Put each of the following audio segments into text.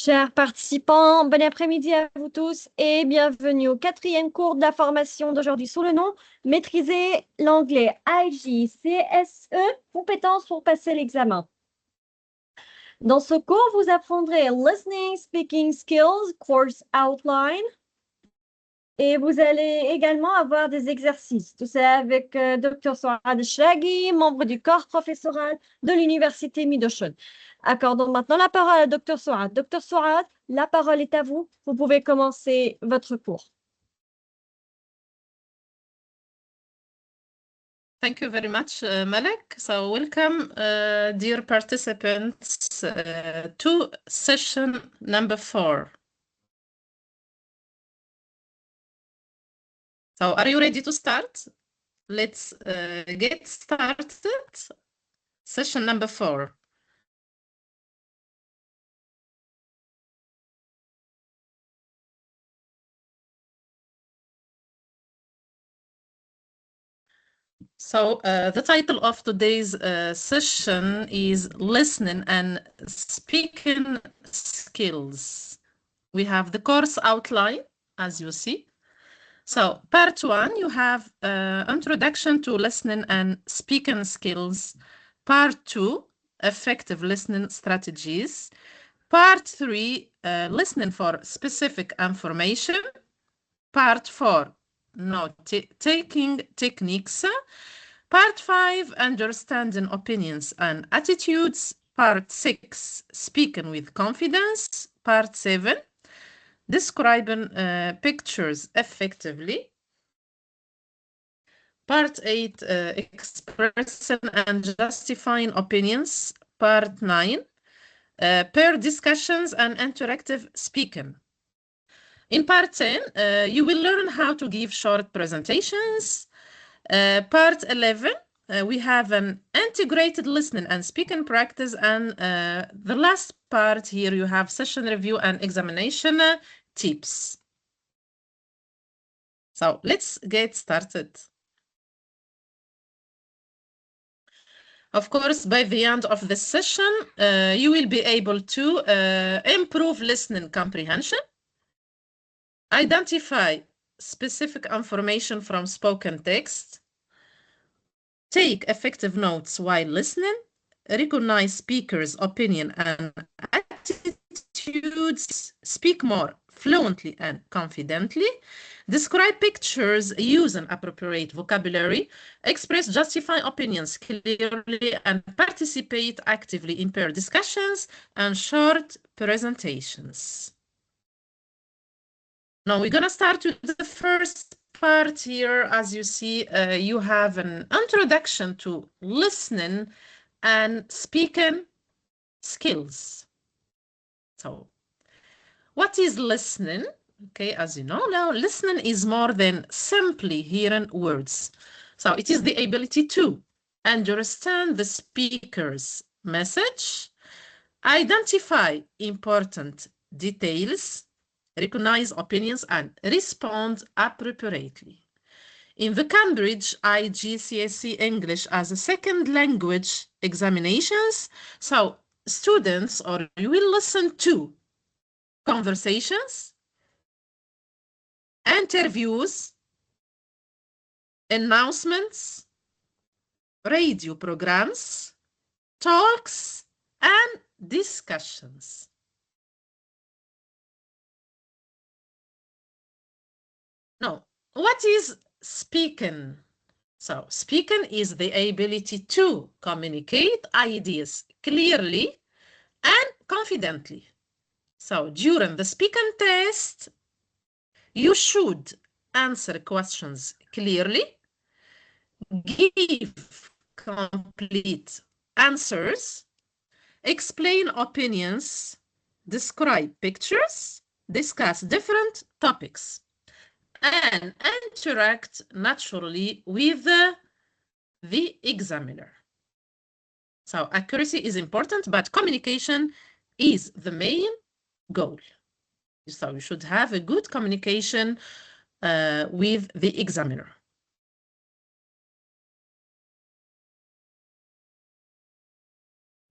Chers participants, bon après-midi à vous tous et bienvenue au 4e cours de la formation d'aujourd'hui sous le nom Maîtriser l'anglais IGCSE Compétences pour passer l'examen. Dans ce cours, vous apprendrez Listening, Speaking Skills, Course Outline et vous allez également avoir des exercices. Tout ça avec Dr. Souad Chlaghi, membre du corps professoral de l'Université Midocean. Accordons maintenant la parole à Dr. Souad. Dr. Souad, la parole est à vous. Vous pouvez commencer votre cours. Thank you very much, Malek. So welcome, dear participants, to session number 4. So are you ready to start? Let's get started. Session number 4. So the title of today's session is Listening and Speaking Skills. We have the course outline, as you see. So part 1, you have introduction to listening and speaking skills. Part 2, effective listening strategies. Part 3, listening for specific information. Part 4, note-taking techniques. Part 5, understanding opinions and attitudes. Part 6, speaking with confidence. Part 7, describing pictures effectively. Part 8, expressing and justifying opinions. Part 9, pair discussions and interactive speaking. In part 10, you will learn how to give short presentations. Part 11, we have an integrated listening and speaking practice. And the last part here, you have session review and examination tips. So let's get started. Of course, by the end of this session, you will be able to improve listening comprehension, identify specific information from spoken text, take effective notes while listening, recognize speakers' opinion and attitudes, speak more fluently and confidently, describe pictures using appropriate vocabulary, express justify opinions clearly, and participate actively in pair discussions and short presentations. Now we're going to start with the first part here. As you see, you have an introduction to listening and speaking skills. So what is listening? Okay, as you know now, listening is more than simply hearing words. So it is the ability to understand the speaker's message, identify important details, recognize opinions, and respond appropriately. In the Cambridge IGCSE English as a second language examinations, so students, or you will listen to conversations, interviews, announcements, radio programs, talks, and discussions. Now, what is speaking? So, speaking is the ability to communicate ideas clearly and confidently. So, during the speaking test, you should answer questions clearly, give complete answers, explain opinions, describe pictures, discuss different topics, and interact naturally with the examiner. So accuracy is important, but communication is the main goal. So you should have a good communication with the examiner.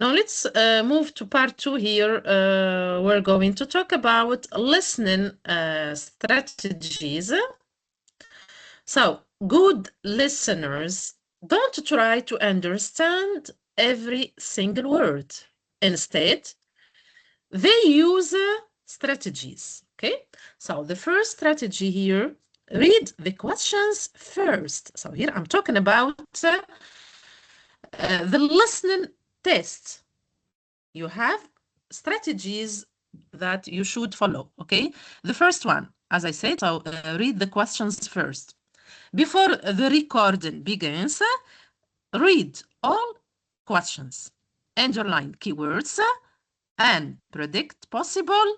Now let's move to part 2 here. We're going to talk about listening strategies. So, good listeners don't try to understand every single word. Instead, they use strategies. Okay, so the first strategy here, read the questions first. So here I'm talking about the listening test. You have strategies that you should follow. Okay, the first one, as I said, so read the questions first. Before the recording begins, read all questions, underline keywords, and predict possible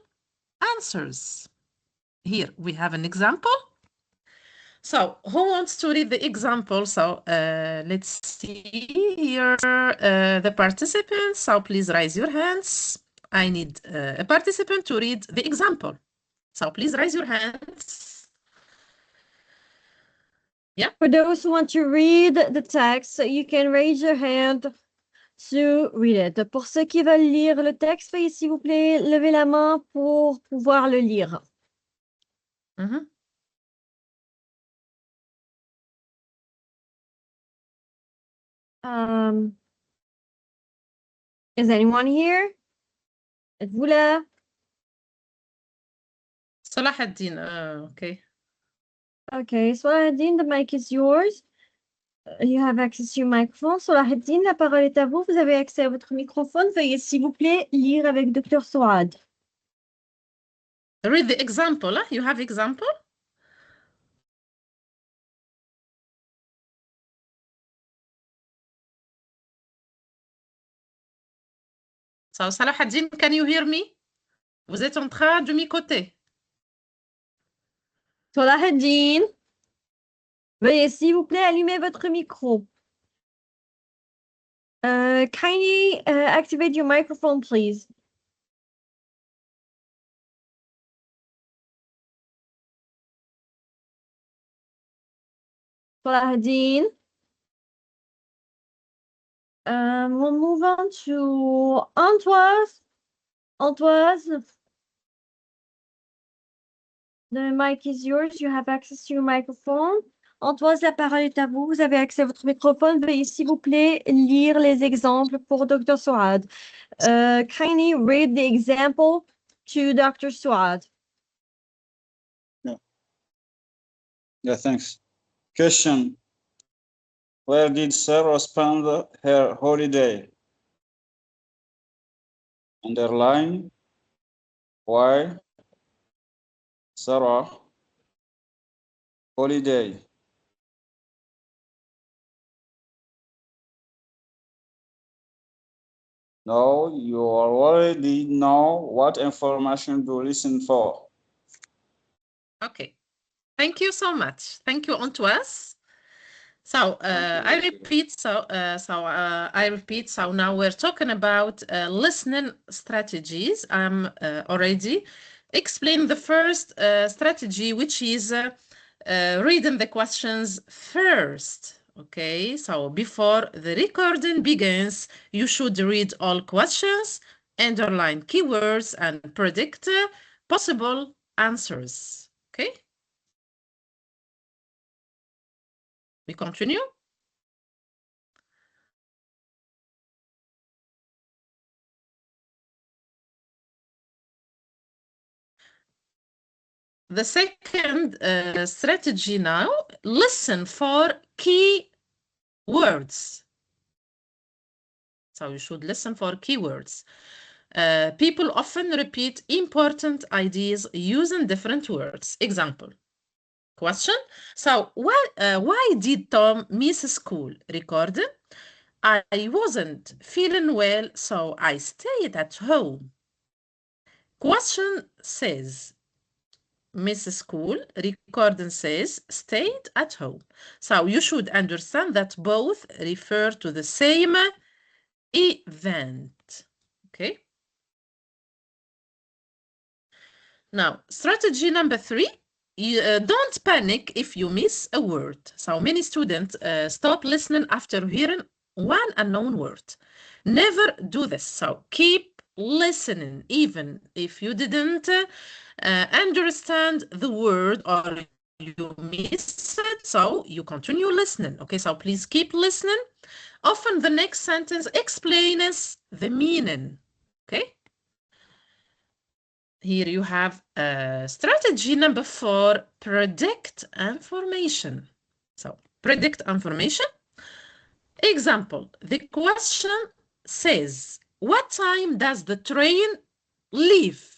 answers. Here we have an example. So who wants to read the example? So let's see here the participants. So please raise your hands. I need a participant to read the example. So please raise your hands. Yeah. For those who want to read the text, you can raise your hand to read it. Pour ceux qui veulent lire le texte, veuillez s'il vous plaît lever la main pour pouvoir le lire. Mm-hmm. Is anyone here? Êtes-vous là? Salah ad-Din, okay. Okay, Salahuddin, the mic is yours. You have access to your microphone. Salahuddin, la parole est à vous. Vous avez accès à votre microphone. Veuillez, s'il vous plaît, lire avec Dr. Souad. Read the example. You have example? So, Salah ad-Din, can you hear me? Vous êtes en train de m'écouter. Salahuddin, veuillez, s'il vous plaît, allumer votre micro. Kindly activate your microphone, please. Salahuddin. We'll move on to Antoise. Antoise, the mic is yours. You have access to your microphone. Antoise, la parole est à vous. Vous avez accès à votre microphone. Veuillez, s'il vous plaît, lire les exemples pour Dr. Souad. Kindly read the example to Dr. Souad. Yeah, thanks. Question. Where did Sarah spend her holiday? Underline. Why? Sarah. Holiday. No, you already know what information to listen for. Okay. Thank you so much. Thank you, Antoise. So I repeat. I repeat. So now we're talking about listening strategies. I'm already explained the first strategy, which is reading the questions first. Okay. So before the recording begins, you should read all questions, underline keywords, and predict possible answers. Okay. We continue. The second strategy now, listen for key words. So you should listen for keywords. People often repeat important ideas using different words. Example. Question. So why did Tom miss school? Recorded. I wasn't feeling well, so I stayed at home. Question says, miss school. Recording says stayed at home. So you should understand that both refer to the same event. Okay. Now, strategy number 3. Don't panic if you miss a word. So many students stop listening after hearing one unknown word. Never do this. So keep listening, even if you didn't understand the word or you missed it. So you continue listening. Okay, so please keep listening. Often the next sentence explains the meaning. Okay. Here you have strategy number 4, predict information. So predict information. Example, the question says, what time does the train leave?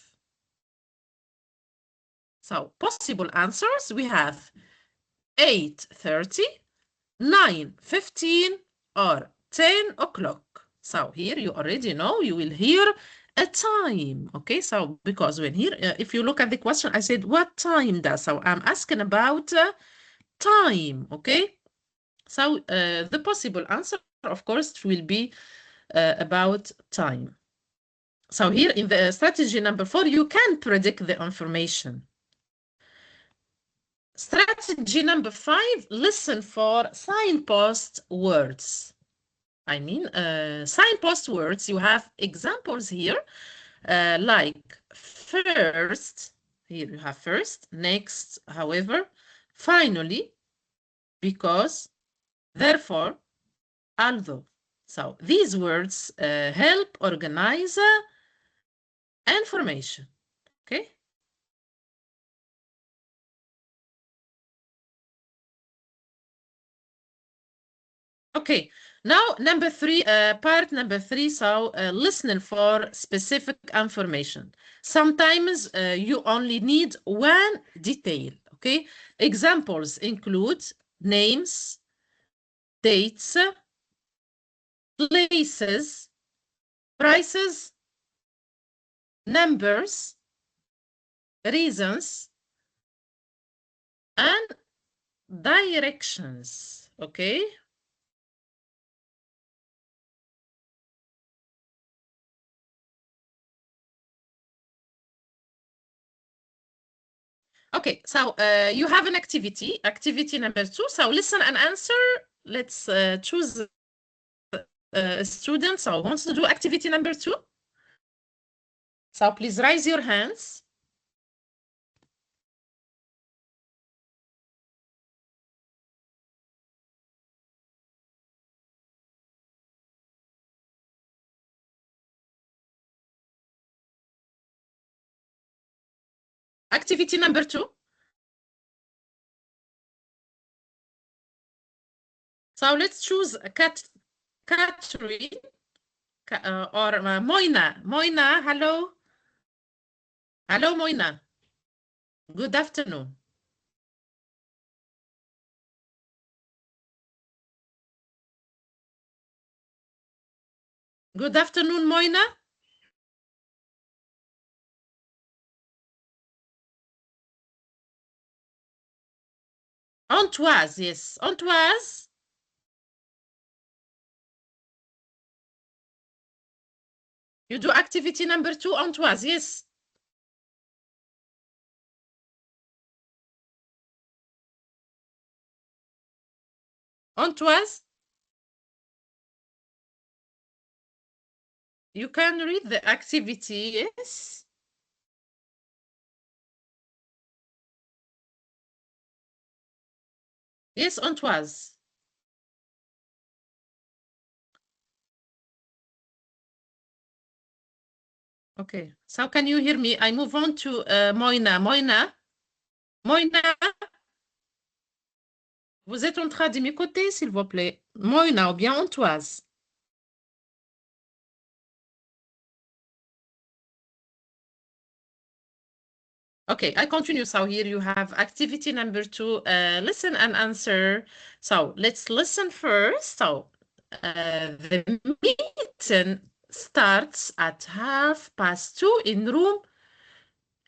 So possible answers, we have 8:30, 9:15, or 10 o'clock. So here you already know, you will hear a time. Okay, so because when here, if you look at the question, I said, what time does? So I'm asking about time. Okay, so the possible answer, of course, will be about time. So here in the strategy number 4, you can predict the information. Strategy number 5, listen for signpost words. I mean, signpost words, you have examples here, like first, here you have first, next, however, finally, because, therefore, although. So these words help organize information, okay? Okay, now number 3, part number 3, so listening for specific information. Sometimes you only need one detail, okay? Examples include names, dates, places, prices, numbers, reasons, and directions, okay? Okay, so you have an activity, activity number 2. So listen and answer. Let's choose a student. So wants to do activity number 2. So please raise your hands. Activity number 2. So let's choose Catherine or Moina. Moina, hello. Hello, Moina. Good afternoon. Good afternoon, Moina. Antoise, yes. Antoise. You do activity number 2, Antoise, yes. Antoise. You can read the activity, yes. Yes, Antoise. Okay, so can you hear me? I move on to Moina. Moina, vous êtes en train de m'écouter, s'il vous plaît? Moina ou bien Antoise? Okay, I continue. So here you have activity number 2, listen and answer. So let's listen first. So the meeting starts at 2:30 in room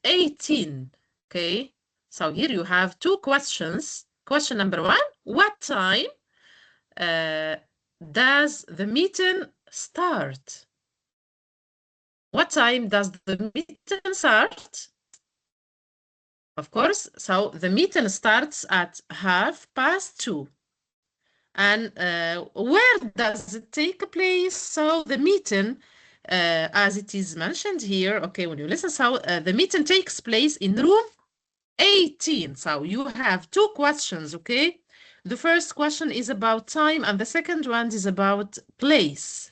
18. Okay, so here you have 2 questions. Question number 1, what time does the meeting start? What time does the meeting start? Of course, so the meeting starts at 2:30. And where does it take place? So the meeting, as it is mentioned here, okay, when you listen, so the meeting takes place in room 18. So you have two questions, okay? The first question is about time, and the second one is about place.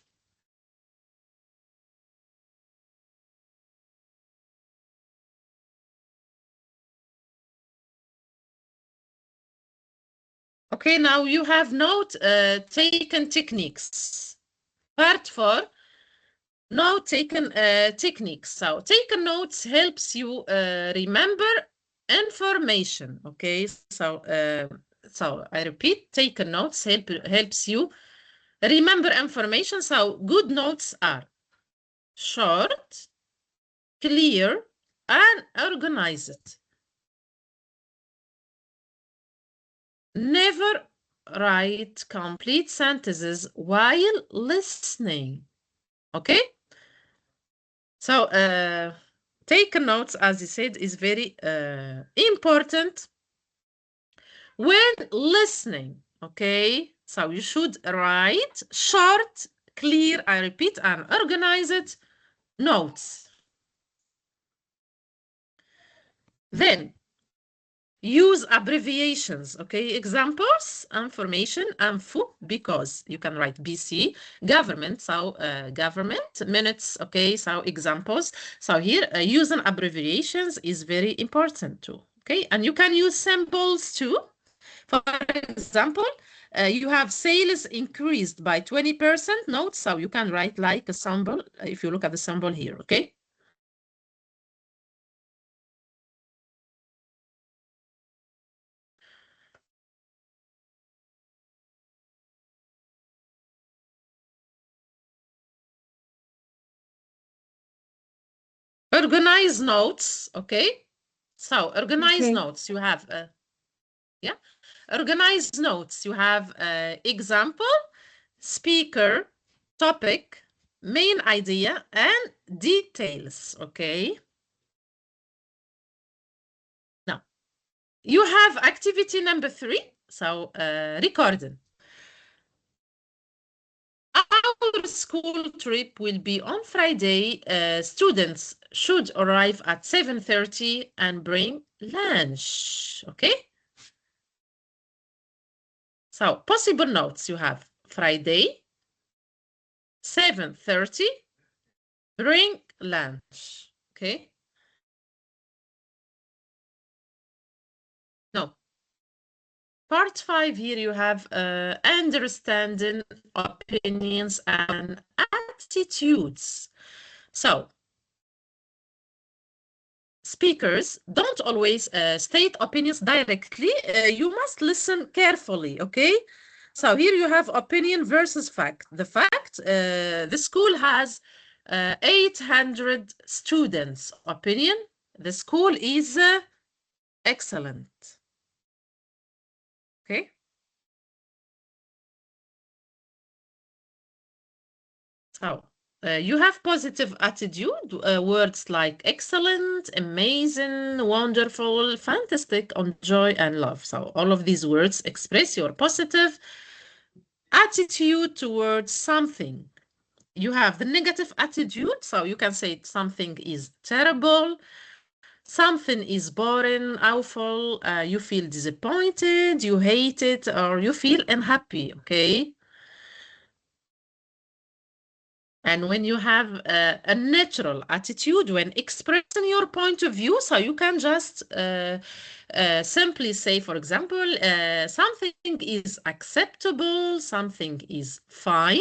Okay, now you have note taken techniques. Part 4, note taken techniques. So taken notes helps you remember information. Okay, so I repeat, taken notes helps you remember information. So good notes are short, clear, and organized. Never write complete sentences while listening. Okay? So, take notes, as you said, is very important when listening. Okay? So, you should write short, clear, I repeat, and organized notes. Then, use abbreviations, okay? Examples, information, info, because you can write BC, government, so government, minutes, okay? So examples. So here, using abbreviations is very important too, okay? And you can use symbols too. For example, you have sales increased by 20%, note, so you can write like a symbol if you look at the symbol here, okay? Organize notes, okay? So organize notes, you have, yeah, organize notes. You have example, speaker, topic, main idea, and details, okay? Now, you have activity number 3, so recording. Our school trip will be on Friday. Students should arrive at 7:30 and bring lunch, okay? So, possible notes, you have Friday, 7:30, bring lunch, okay? No. Part 5 here you have understanding opinions and attitudes. So, speakers don't always state opinions directly. You must listen carefully, okay? So here you have opinion versus fact. The fact, the school has 800 students. Opinion, the school is excellent. Okay? So you have positive attitude, words like excellent, amazing, wonderful, fantastic, enjoy, and love. So all of these words express your positive attitude towards something. You have the negative attitude, so you can say something is terrible, something is boring, awful, you feel disappointed, you hate it, or you feel unhappy, okay? And when you have a natural attitude, when expressing your point of view, so you can just simply say, for example, something is acceptable, something is fine,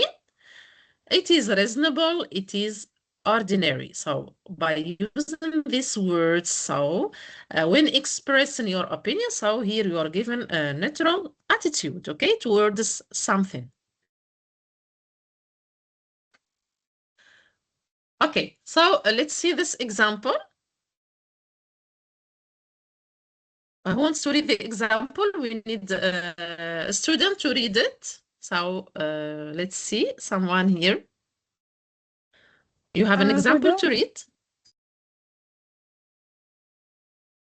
it is reasonable, it is ordinary. So by using these words, so when expressing your opinion, so here you are given a neutral attitude, okay, towards something. Okay, so let's see this example. Who wants to read the example? We need a student to read it. So let's see, someone here. You have an example to read?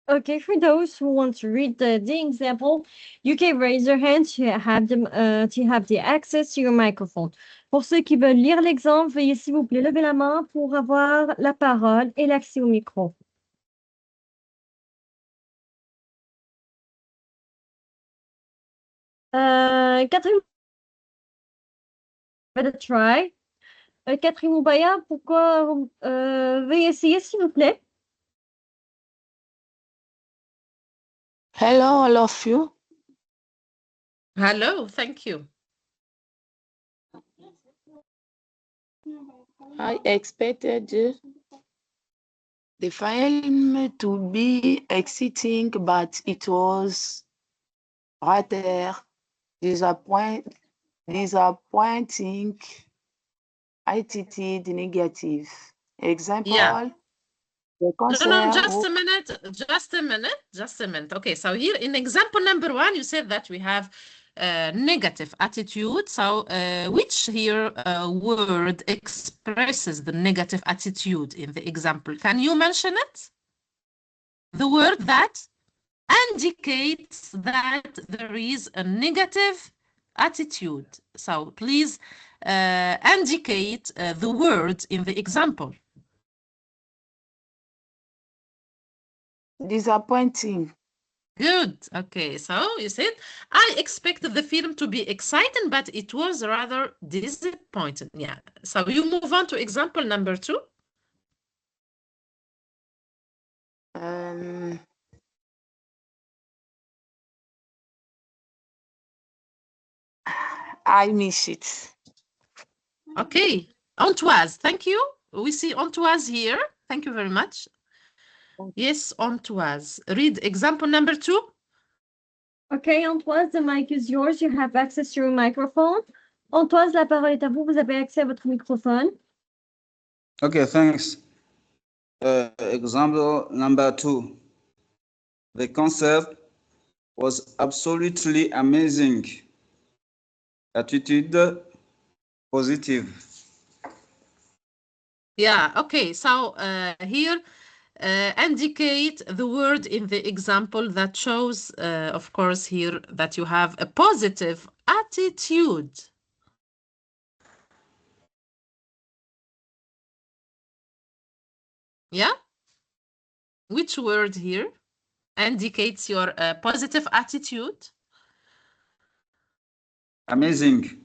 Okay, for those who want to read the example, you can raise your hand to have the access to your microphone. Pour ceux qui veulent lire l'exemple, veuillez s'il vous plaît lever la main pour avoir la parole et l'accès au micro. Catherine, try. Catherine Moubaya, veuillez essayer s'il vous plaît. Hello, all of you. Hello, thank you. I expected the film to be exciting, but it was rather disappointing, attitude negative. Example, Yeah. the No, concert. just a minute. Okay, so here in example number 1, you said that we have negative attitude. So which here word expresses the negative attitude in the example? Can you mention it? The word that indicates that there is a negative attitude. So please indicate the word in the example. Disappointing. Good. Okay, so you said, I expected the film to be exciting, but it was rather disappointing. Yeah. So you move on to example number 2. I miss it. Okay. Antoise, thank you. We see Antoise here. Thank you very much. Yes, Antoise. Read example number 2. Okay, Antoise, the mic is yours. You have access to your microphone. Antoise, la parole est à vous. Vous avez accès à votre microphone. Okay, thanks. Example number 2. The concert was absolutely amazing. Attitude positive. Yeah, okay. So here indicate the word in the example that shows, of course, here that you have a positive attitude. Yeah? Which word here indicates your positive attitude? Amazing.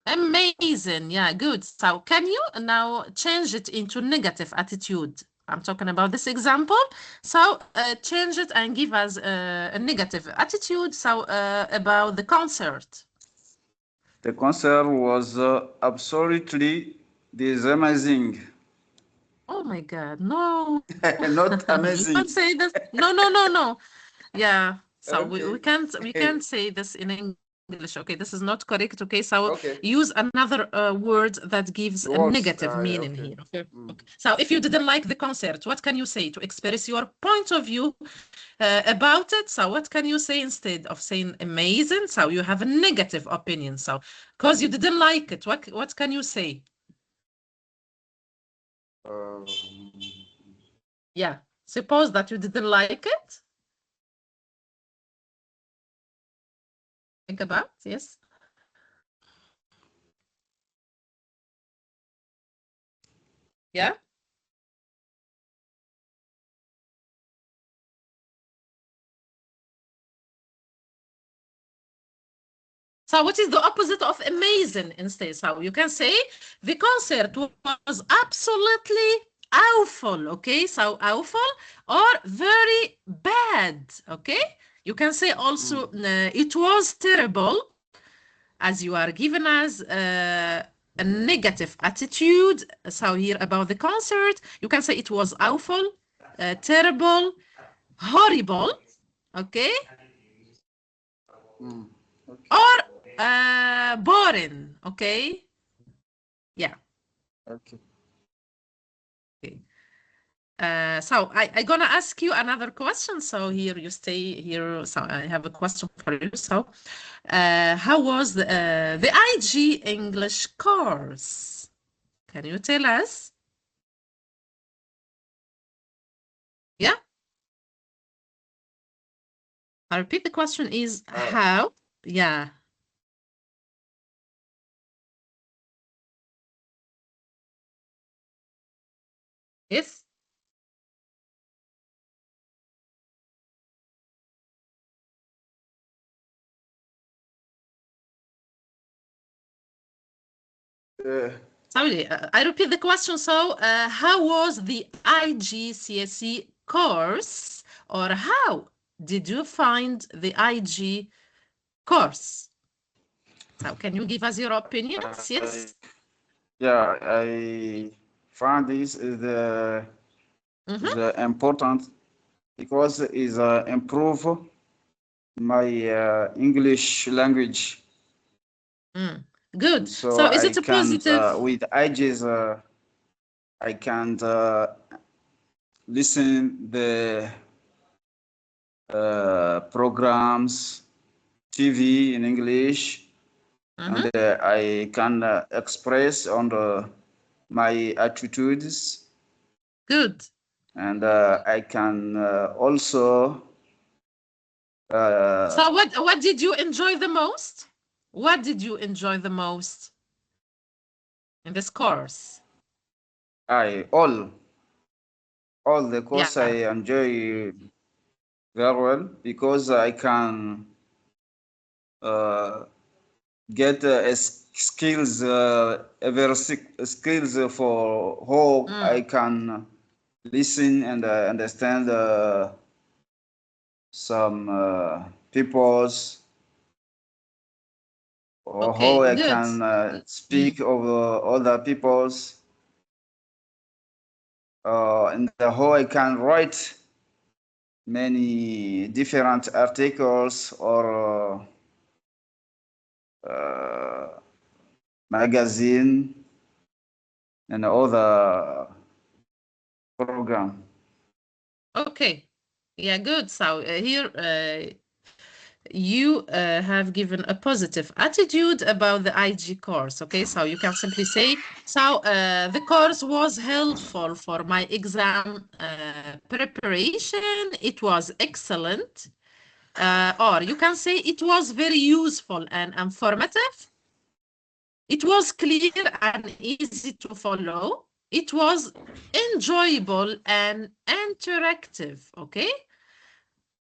Amazing. Yeah, good. So can you now change it into negative attitude? I'm talking about this example. So change it and give us a negative attitude. So about the concert. The concert was absolutely amazing. Oh my God, no. Not You amazing. can't say this. No. Yeah. So Okay. we can't say this in English. Okay, this is not correct. Okay, so Okay. use another word that gives a Words. negative meaning Okay. here. Okay. Okay. So if you didn't like the concert, what can you say to express your point of view about it? So what can you say instead of saying amazing? So you have a negative opinion. So because you didn't like it, what can you say? Yeah. Suppose that you didn't like it. Think about, yes. Yeah. So what is the opposite of amazing instead? So you can say the concert was absolutely awful, okay? So awful or very bad, okay? You can say also it was terrible, as you are given as a negative attitude. So here about the concert, you can say it was awful, terrible, horrible, okay? Okay. Or boring, okay? Yeah. Okay. Okay. So I gonna ask you another question. So here you stay here. So I have a question for you. So how was the IG English course? Can you tell us? Yeah. I repeat, the question is how? Yeah. Yes. Sorry, I repeat the question. So, how was the IGCSE course, or how did you find the IG course? So, can you give us your opinions? Yes. Yeah, I find this is important because it improve my English language. Good. So So, is I it a can positive? with IGs I can listen the programs TV in English, and I can express on my attitudes. Good. And I can also. So, what did you enjoy the most? What did you enjoy the most in this course? All the course Yeah. I enjoy very well because I can get skills, skills for how I can listen and understand some people's, or how Okay, I good. can speak over other people's, and how I can write many different articles or magazine and other program. Okay. Yeah, good. So here you have given a positive attitude about the IG course. Okay, so you can simply say, so the course was helpful for my exam preparation. It was excellent. Or you can say it was very useful and informative. It was clear and easy to follow. It was enjoyable and interactive, okay?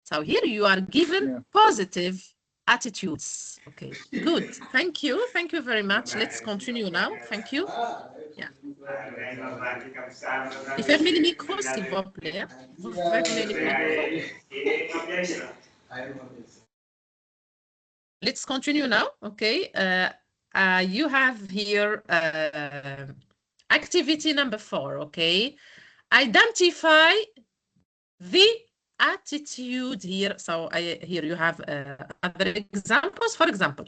So here you are given positive attitudes. Okay, good. Thank you. Thank you very much. Let's continue now. Thank you. Yeah. Fermez les micros, s'il vous plaît. Vous fermez les micros. Let's continue now. Okay. You have here activity number 4. Okay. Identify the attitude here. So here you have other examples. For example,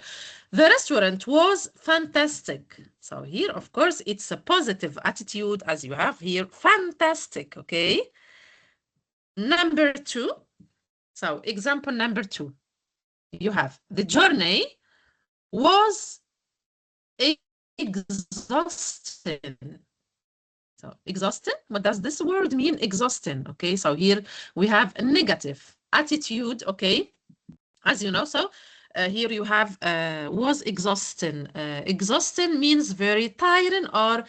the restaurant was fantastic. So here, of course, it's a positive attitude as you have here. Fantastic. Okay. Number 2. So example number 2. You have the journey was exhausting. So exhausting, what does this word mean? Exhausting. Okay, so here we have a negative attitude. Okay, as you know, so here you have was exhausting. Exhausting means very tiring or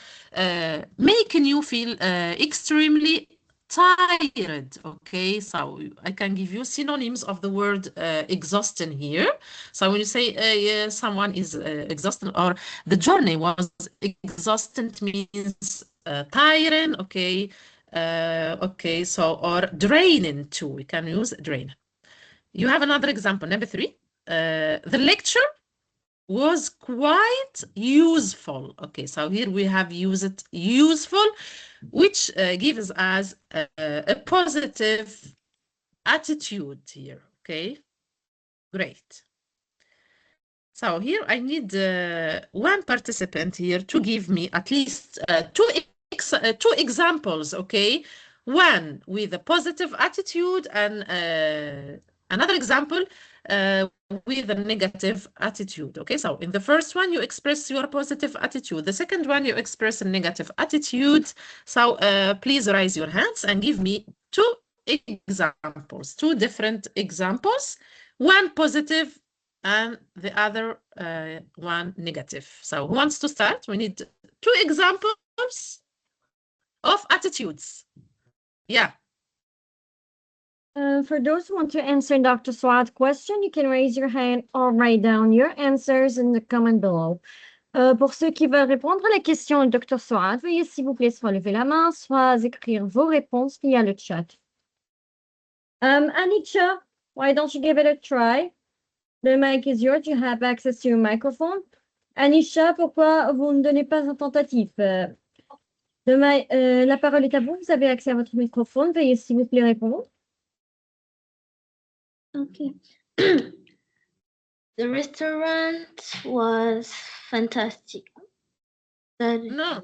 making you feel extremely tired. Okay, so I can give you synonyms of the word exhausting here. So when you say someone is exhausted or the journey was exhausting, it means tiring. Okay, okay, so or draining too. We can use drain. You have another example, number 3. The lecture was quite useful. Okay, so here we have used useful, which gives us a positive attitude here. Okay, great. So here I need one participant here to give me at least two examples. Okay, one with a positive attitude and another example with a negative attitude. Okay, so in the first one you express your positive attitude, the second one you express a negative attitude. So please raise your hands and give me two examples, two different examples, one positive and the other one negative. So who wants to start? We need two examples of attitudes. Yeah. For those who want to answer Dr. Swad's question, you can raise your hand or write down your answers in the comment below. Pour ceux qui veulent répondre à la question du Dr. Swad, veuillez s'il vous plaît soit lever la main, soit écrire vos réponses via le chat. Anisha, why don't you give it a try? The mic is yours, you have access to your microphone. Anisha, pourquoi vous ne donnez pas un tentative? La parole est à vous, vous avez accès à votre microphone, veuillez s'il vous plaît répondre. Okay. The restaurant was fantastic. No.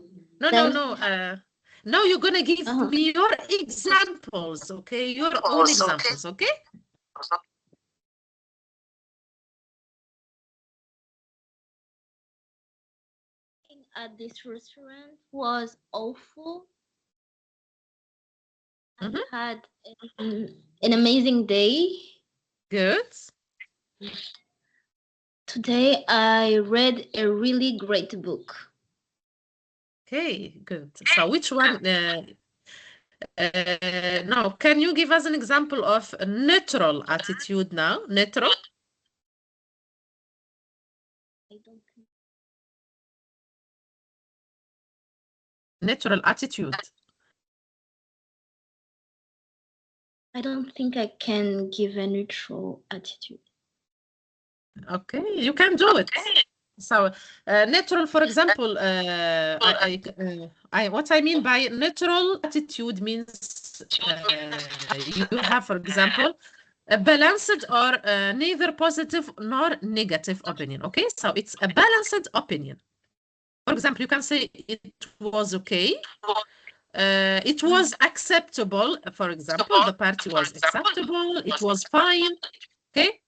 Now you're gonna give me your examples, okay? Your own examples, okay? At this restaurant was awful. I had an amazing day. Good. Today I read a really great book. Okay, good. So which one? Now, can you give us an example of a neutral attitude now? Neutral? I don't think. Neutral attitude. I don't think I can give a neutral attitude. Okay, you can do it. So, neutral, for example, what I mean by neutral attitude means you have, for example, a balanced or neither positive nor negative opinion. Okay, so it's a balanced opinion. For example, you can say it was okay. It was acceptable. For example, the party was acceptable. It was fine. Okay,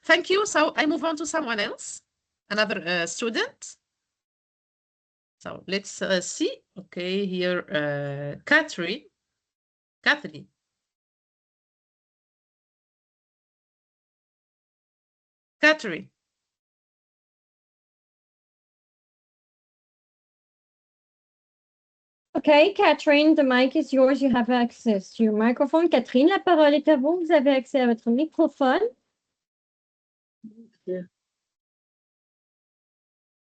thank you. So I move on to someone else, another student. So let's see. Okay, here, Kathleen. Okay, Catherine, the mic is yours. You have access to your microphone. Catherine, la parole est à vous. Vous avez accès à votre microphone.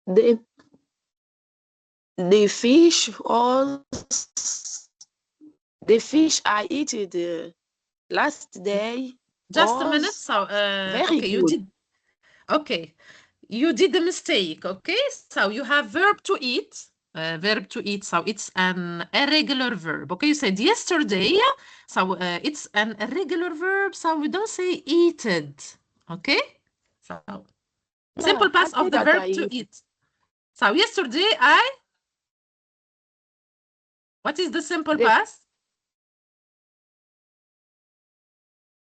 The fish I ate the last day. Just a minute. So, very okay, good. You did a mistake. Okay, so you have verb to eat. Verb to eat. So it's an irregular verb. Okay, you said yesterday. So it's an irregular verb. So we don't say eated. Okay. So simple past of the verb to eat. So yesterday What is the simple past?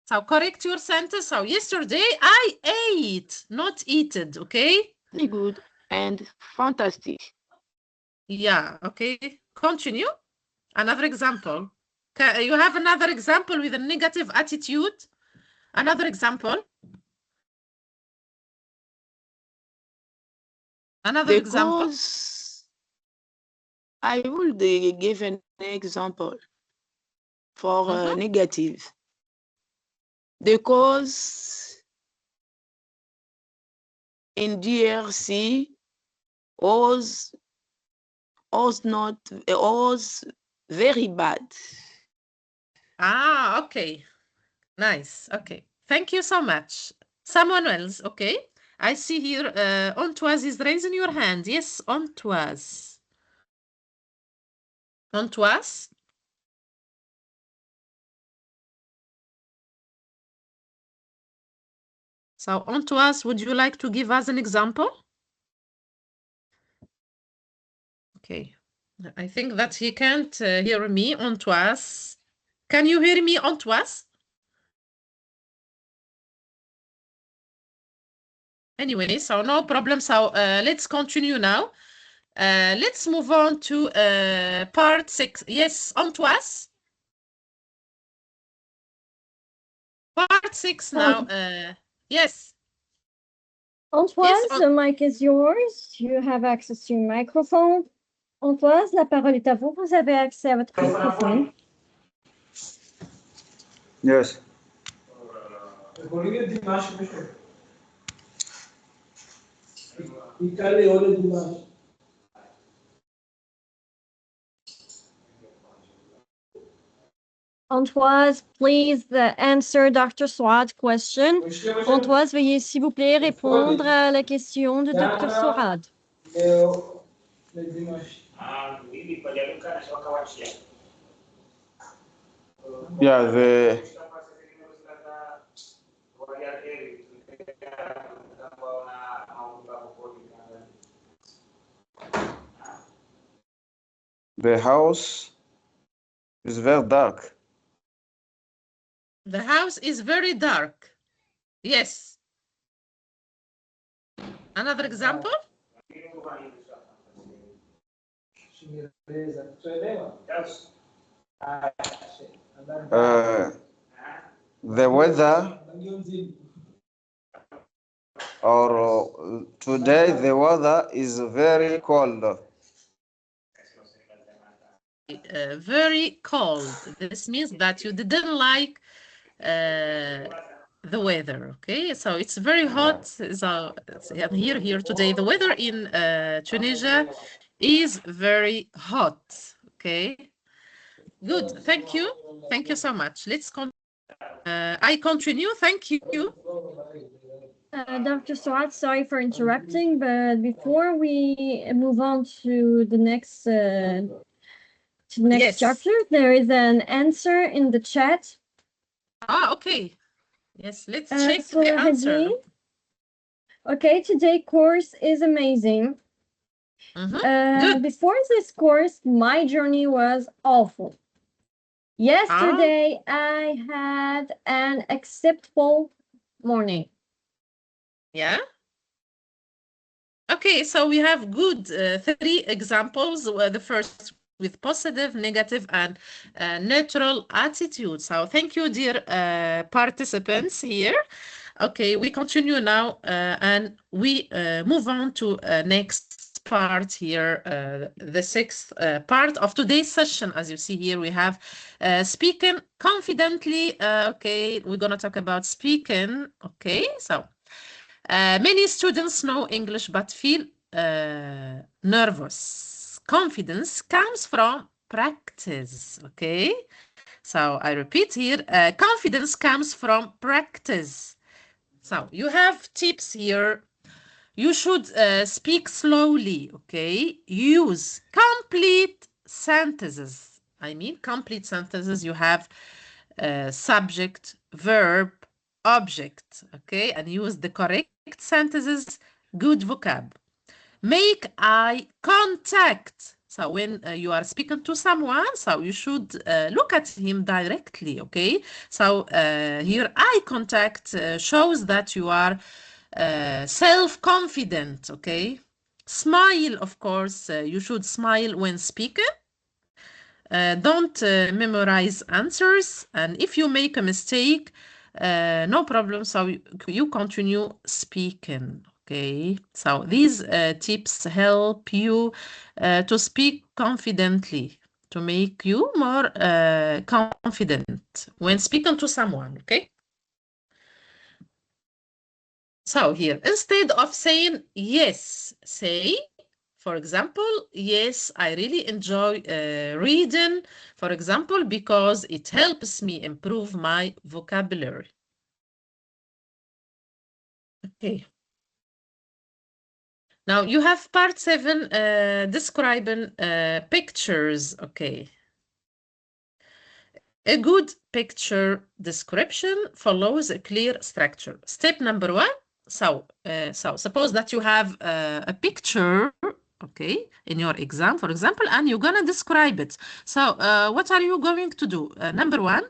So correct your sentence. So yesterday I ate, not eaten, okay? Very good and fantastic. Yeah, okay. Continue. Another example. You have another example with a negative attitude? Another example. Another example. I will give an example for negative. The course in DRC was very bad. Ah, okay. Nice. Okay. Thank you so much. Someone else, okay? I see here Antoise is raising your hand. Yes, Antoise. Antoise? So, Antoise, would you like to give us an example? Okay. I think that he can't hear me, Antoise. Can you hear me, Antoise? Anyway, so no problem. So let's continue now. Let's move on to part 6. Yes, Antoise? Part 6 now. Yes. Antoine, Yes, the mic is yours. You have access to your microphone. Antoine, la parole est à vous. Vous avez accès à votre microphone. Yes. Antoine, please answer Dr. Swad's question. Antoine, veuillez s'il vous plaît répondre à la question de Dr. Swad. Yeah, the house is very dark. the house is very dark. Yes. Another example? The weather, or today the weather is very cold. Very cold. This means that you didn't like the weather, okay? So it's very hot. So here today, the weather in Tunisia is very hot, okay? Good, thank you. Thank you so much. Let's continue. I continue, thank you. Dr. Swad, sorry for interrupting, but before we move on to the next Yes. chapter, there is an answer in the chat. Okay. Yes, let's check So the answer. Okay, today's course is amazing. Good. Before this course, my journey was awful. Yesterday, I had an acceptable morning. Yeah. Okay, so we have good 3 examples. The first with positive, negative, and neutral attitude. So thank you, dear participants here. Okay, we continue now and we move on to next part here, the 6th part of today's session. As you see here, we have speaking confidently. Okay, we're going to talk about speaking. Okay, so many students know English but feel nervous. Confidence comes from practice, okay? So I repeat here, confidence comes from practice. So you have tips here. You should speak slowly, okay? Use complete sentences. I mean, complete sentences. You have subject, verb, object, okay? And use the correct sentences, good vocab. Make eye contact. So when you are speaking to someone, so you should look at him directly, okay? So here eye contact shows that you are self-confident, okay? Smile, of course, you should smile when speaking. Don't memorize answers, and if you make a mistake, no problem, so you continue speaking, okay? So these tips help you to speak confidently, to make you more confident when speaking to someone, okay? So here, instead of saying yes, say, for example, yes, I really enjoy reading, for example, because it helps me improve my vocabulary. Okay. Now you have part 7 describing pictures. Okay. A good picture description follows a clear structure. Step number 1. So suppose that you have a picture, okay, in your exam, for example, and you're gonna describe it. So what are you going to do? Number 1,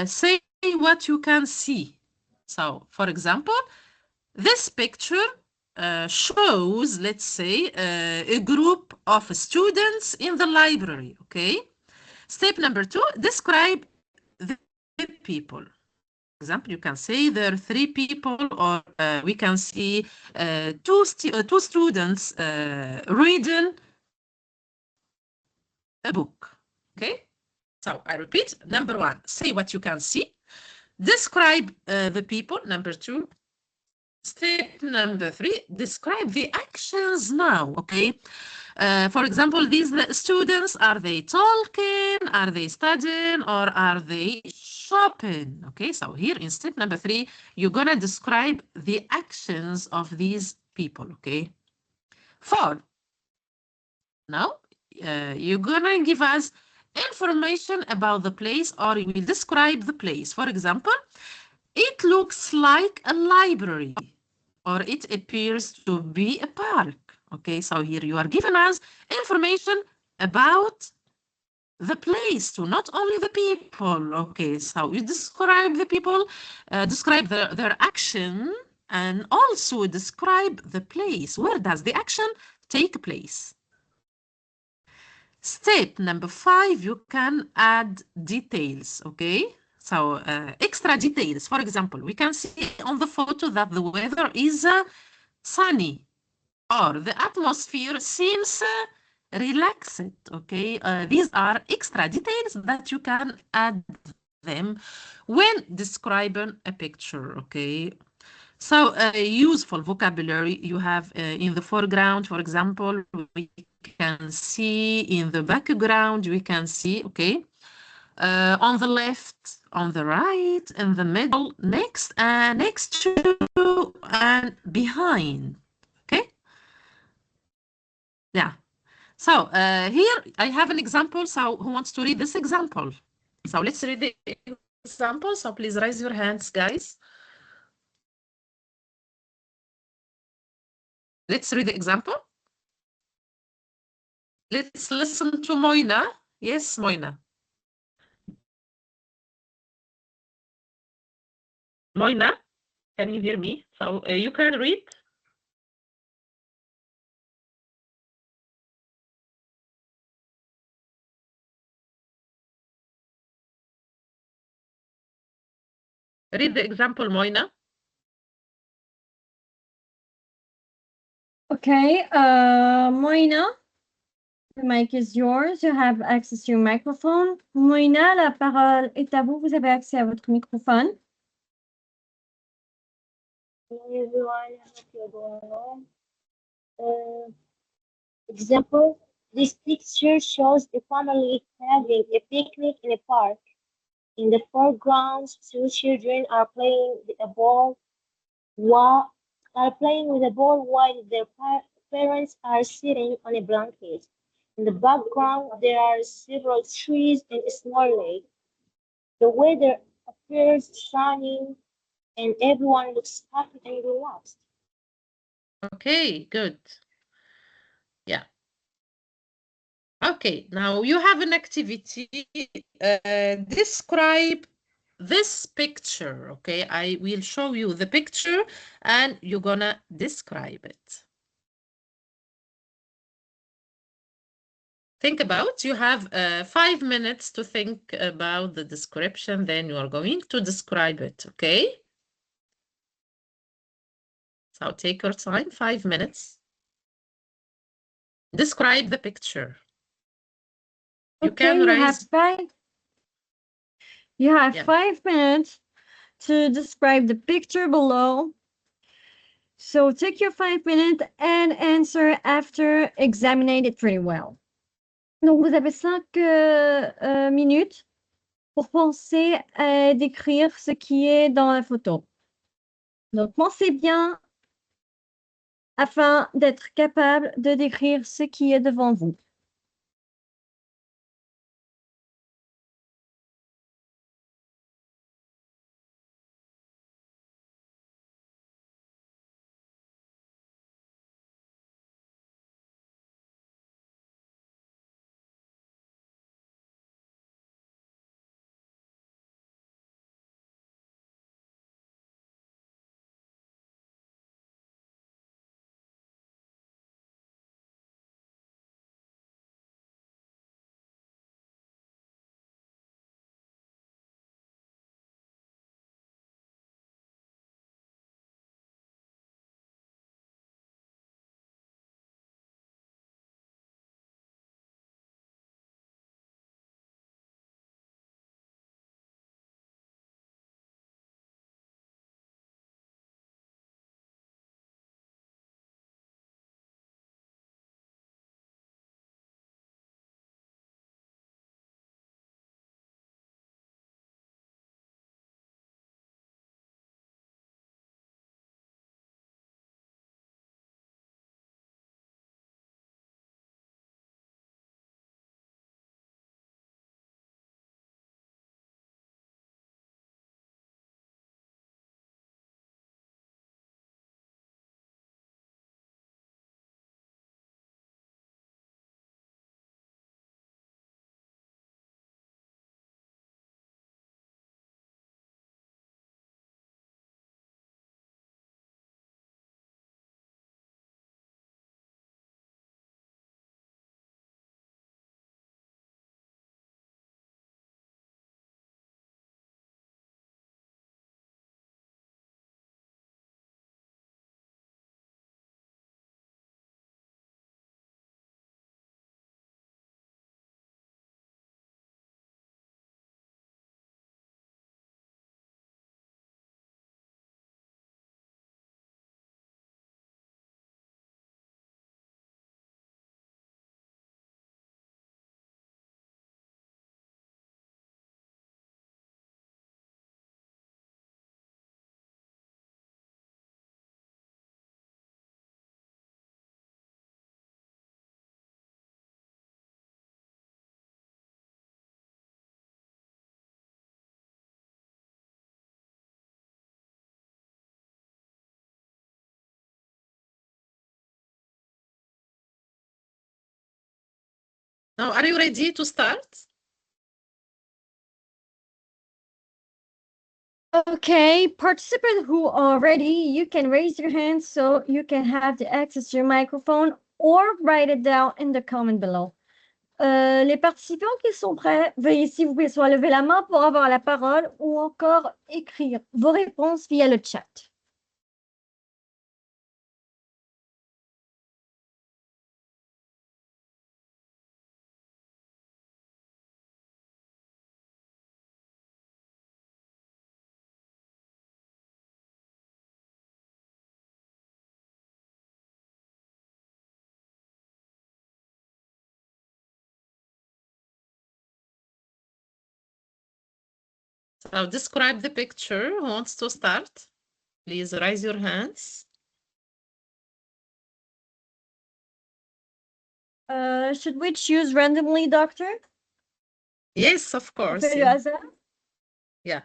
say what you can see. So, for example, this picture shows, let's say, a group of students in the library, okay? Step number 2, describe the people. example, you can say there are 3 people, or we can see two students reading a book. Okay, so I repeat, number 1, say what you can see. Describe the people. Number 2, step number 3, describe the actions now. Okay, for example, these students, are they talking, are they studying, or are they shopping? Okay, so here in step number 3, you're gonna describe the actions of these people. Okay, 4, now you're gonna give us information about the place, or you will describe the place. For example, it looks like a library, or it appears to be a park. Okay, so here you are giving us information about the place too, not only the people. Okay, so you describe the people, describe their action, and also describe the place. Where does the action take place? Step number 5, you can add details. Okay, so extra details. For example, we can see on the photo that the weather is sunny, or the atmosphere seems relaxed. Okay, these are extra details that you can add them when describing a picture. Okay, so useful vocabulary you have in the foreground. For example, we can see in the background, we can see, okay, on the left, on the right, in the middle, next to, and behind. Okay, yeah. So here I have an example. So who wants to read this example? So let's read the example. So please raise your hands, guys. Let's read the example. Let's listen to Moina. Yes, Moina. Moina, can you hear me? So you can read. Read the example, Moina. Okay, Moina, the mic is yours. You have access to your microphone. Moina, la parole est à vous. Vous avez accès à votre microphone. Hello everyone, I hope you're doing well. Example, this picture shows a family having a picnic in a park. In the foreground, 2 children are playing with a ball while their parents are sitting on a blanket. In the background, there are several trees and a small lake. The weather appears sunny and everyone looks happy and relaxed. Okay, good. Yeah. Okay, now you have an activity. Describe this picture. Okay, I will show you the picture and you're gonna describe it. Think about, you have 5 minutes to think about the description, then you are going to describe it, okay? So take your time, 5 minutes. Describe the picture. You Okay, can you raise... have 5 minutes to describe the picture below. So take your 5 minutes and answer after examining it pretty well. Donc, vous avez 5 minutes pour penser à décrire ce qui est dans la photo. Donc, pensez bien afin d'être capable de décrire ce qui est devant vous. Now, are you ready to start? Okay, participants who are ready, you can raise your hand so you can have the access to your microphone or write it down in the comment below. Les participants qui sont prêts, veuillez s'il vous plaît soit lever la main pour avoir la parole ou encore écrire vos réponses via le chat. So describe the picture. Who wants to start? Please raise your hands. Should we choose randomly, doctor? Yes, of On course. fait le Yeah. hasard? Yeah.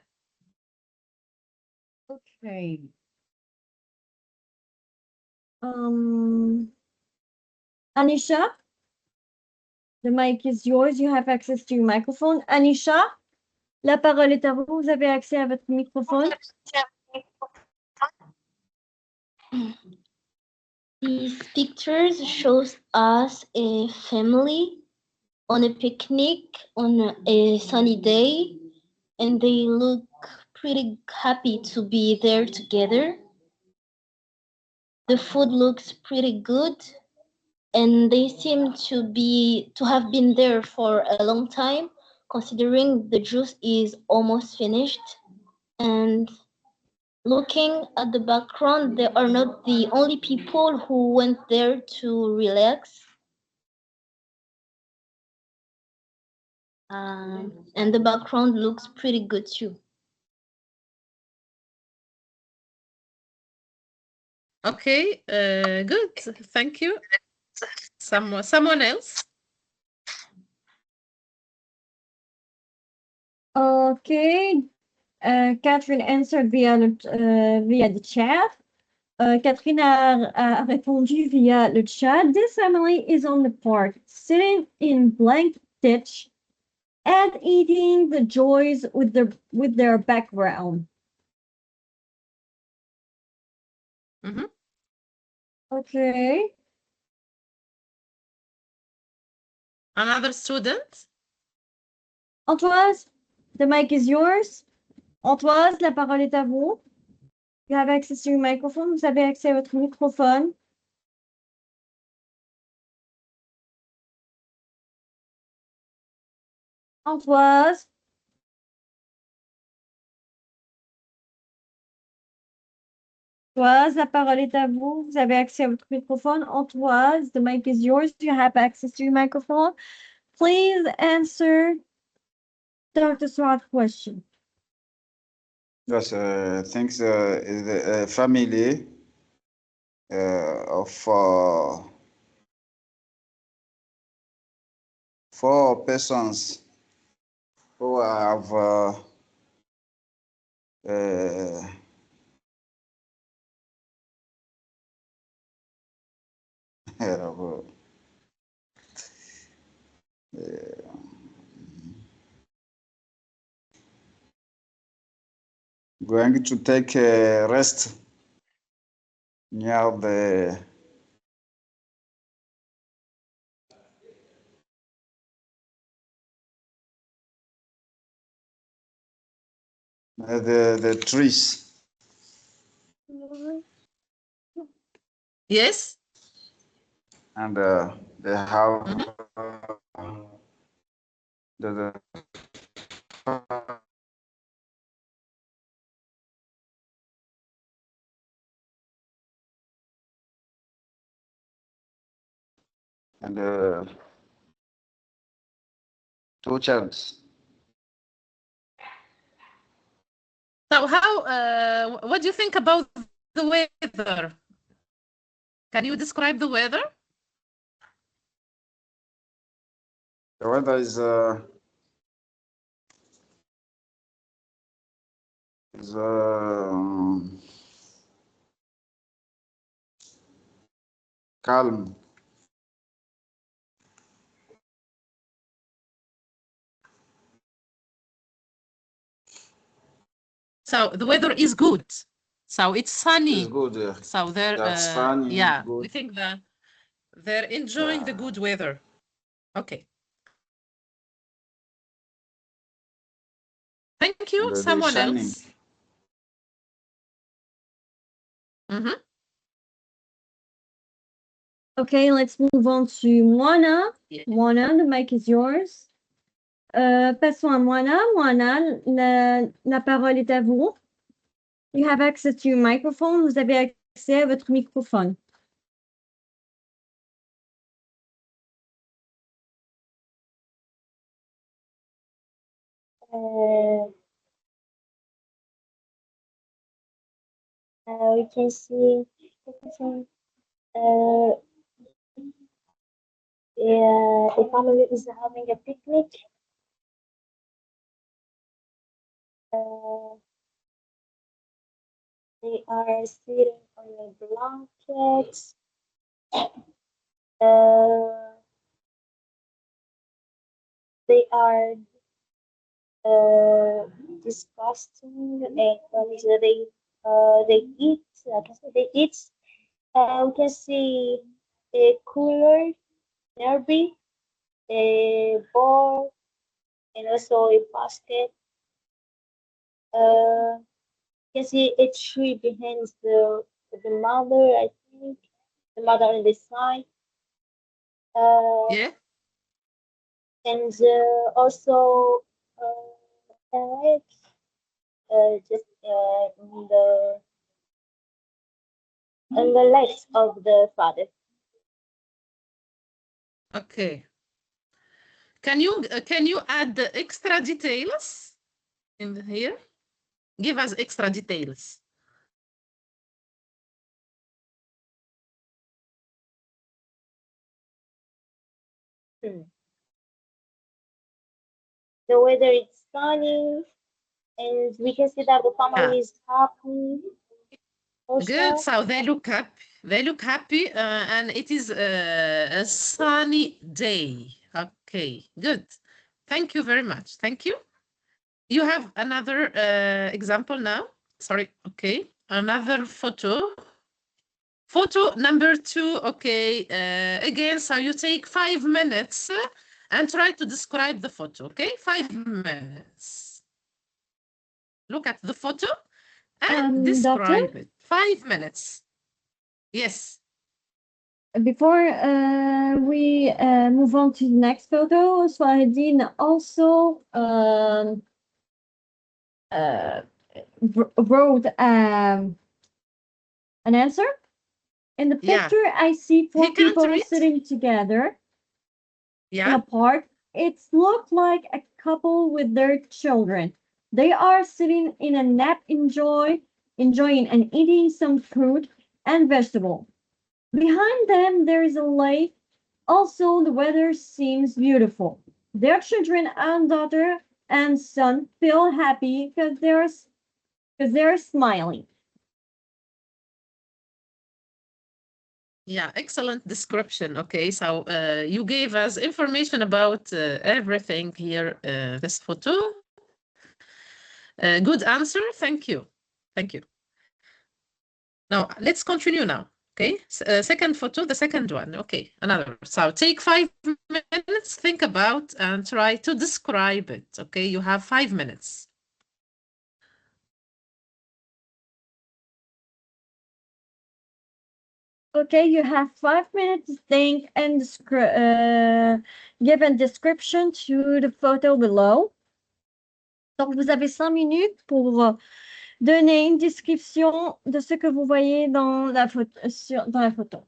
Okay. Anisha, the mic is yours. You have access to your microphone. Anisha, la parole est à vous. Vous avez accès à votre microphone. These pictures shows us a family on a picnic on a sunny day, and they look pretty happy to be there together. The food looks pretty good, and they seem to have been there for a long time, considering the juice is almost finished. And looking at the background, they are not the only people who went there to relax. And the background looks pretty good too. Okay, good. Thank you. Someone else? Okay. Catherine answered via the chat. Catherine a répondu via le chat. This family is on the park, sitting in blank ditch and eating the joys with their background. Mm-hmm. Okay. Another student? Antoise, the mic is yours. Antoise, la parole est à vous. You have access to your microphone. Vous avez accès à votre microphone. Antoise. Antoise, la parole est à vous. Vous avez accès à votre microphone. Antoise, the mic is yours. You have access to your microphone. Please answer Dr. Swad's question. Yes, thanks. The family of 4 persons who have going to take a rest near the trees. Yes? And they have the and 2 children. So what do you think about the weather? Can you describe the weather? The weather is calm. So the weather is good. So it's sunny. It's good. So they're That's funny. yeah, Good. we think that they're enjoying the Yeah. good weather. Okay. Thank you. And they're Someone shining. else? Mhm. Okay, let's move on to Moana. Yeah. Moana, the mic is yours. Passons à Moana. Moana, la parole est à vous. You have access to your microphone. Vous avez accès à votre microphone. We can see uh, the family is having a picnic. They are sitting on the blankets. They are disgusting and they eat. They eat. We can see a cooler, nearby, a ball, and also a basket. You can see a tree behind the mother. I think the mother on the side. Yeah. And also a leg just in the legs of the father. Okay. Can you add the extra details in here? Give us extra details. The weather is sunny, and we can see that the family is happy. Also, Good. So they look happy. They look happy, and it is a sunny day. Okay. Good. Thank you very much. Thank you. You have another example now? Sorry. Okay. Another photo. Photo number 2. Okay. Again, so you take 5 minutes and try to describe the photo. Okay. 5 minutes. Look at the photo and describe Doctor? it. 5 minutes. Yes. Before we move on to the next photo, Swahideen also wrote an answer. In the Yeah. picture, I see four He can't people read. sitting together in Yeah. a park. It looked like a couple with their children. They are sitting in a nap, enjoying and eating some fruit and vegetable. Behind them, there is a lake. Also, the weather seems beautiful. Their children and daughter and son feel happy because they're smiling. Yeah, excellent description. Okay, so you gave us information about everything here, this photo. Good answer. Thank you. Thank you. Now, let's continue now. Okay, second photo, the second one. Okay, another. So take 5 minutes, think about and try to describe it. Okay, you have 5 minutes. Okay, you have 5 minutes to think and give a description to the photo below. Donc, vous avez 5 minutes pour donner une description de ce que vous voyez dans la photo.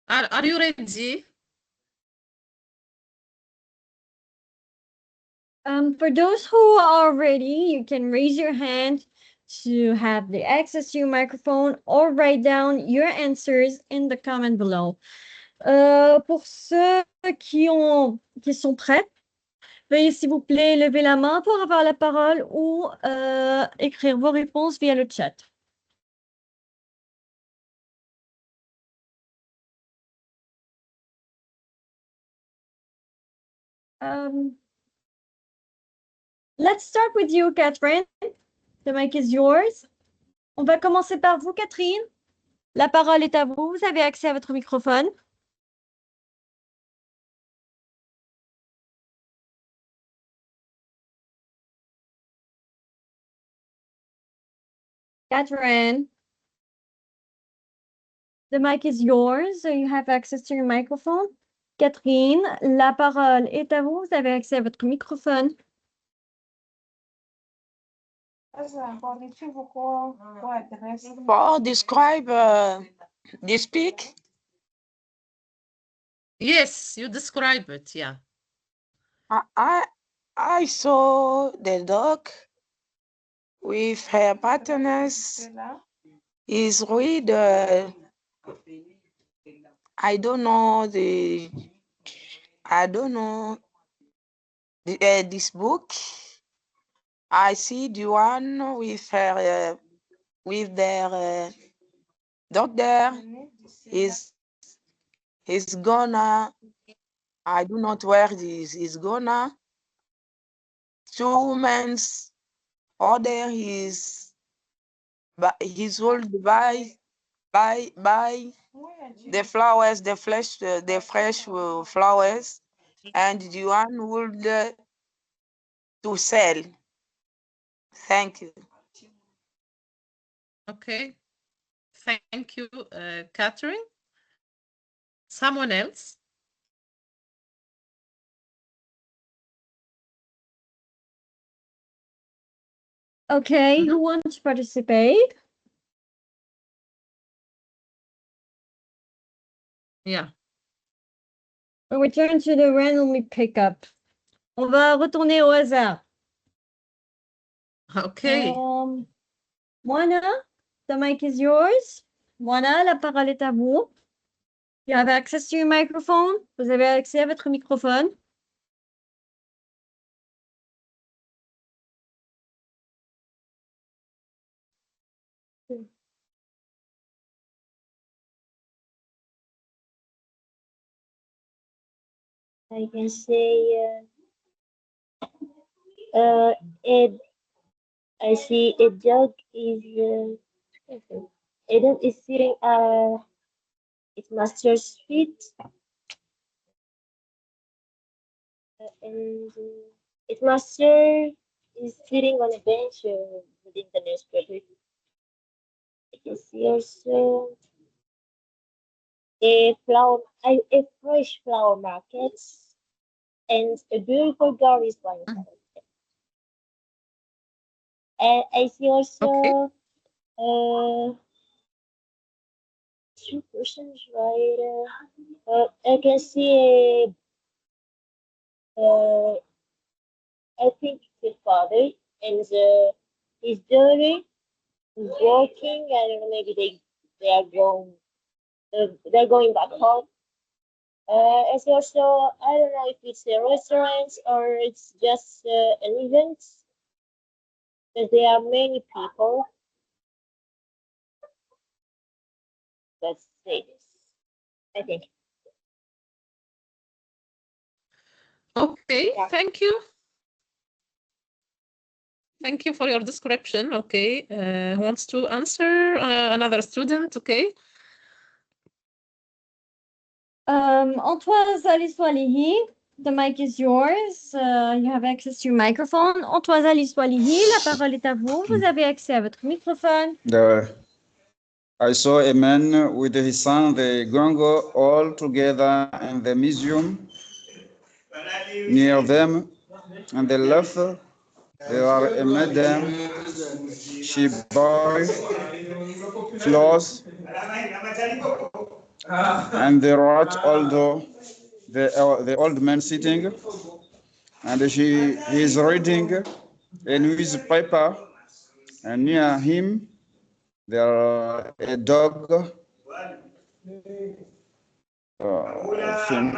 Are you ready? For those who are ready, you can raise your hand to have the access to your microphone or write down your answers in the comment below. Pour ceux qui sont prêts, veuillez s'il vous plaît lever la main pour avoir la parole ou écrire vos réponses via le chat. Let's start with you, Catherine. The mic is yours. On va commencer par vous, Catherine. La parole est à vous. Vous avez accès à votre microphone. Catherine. The mic is yours. So you have access to your microphone. Catherine, la parole est à vous. Vous avez accès à votre microphone. For describe the speak. Yes, you describe it, yeah. I saw the dog with her partners. Is read I don't know this book. I see the one with her with their doctor is gonna. I do not wear this. Is gonna 2 months order his old buy the flowers, the fresh flowers, and the one would to sell. Thank you. Okay. Thank you, Catherine. Someone else? Okay, who wants to participate? Yeah. We'll return to the randomly pickup. On va retourner au hasard. Okay. Moana, the mic is yours. Moana, la parole est à vous. You have access to your microphone. Vous avez accès à votre microphone. I can say I see a dog is a dog is sitting at its master's feet, and its master is sitting on a bench within the newspaper. I can see also a fresh flower market, and a beautiful girl is buying flowers. And I see also two persons, right? I can see I think his father and his daughter is working. I don't know, maybe they're going back home. It's also, I don't know if it's a restaurant or it's just an event, because there are many people. Let's say this, I think. Okay, Yeah. thank you. Thank you for your description. Okay, who wants to answer? Another student, okay? Antoine Aliswalihi, the mic is yours. You have access to your microphone. Antoine Aliswalihi, la parole est à vous. Vous avez accès à votre microphone. I saw a man with his son, the gongo, all together in the museum near them. On the left, there are a madam. She buys clothes and they wrote although the old man sitting, and he is reading a newspaper, and near him there a dog. I think,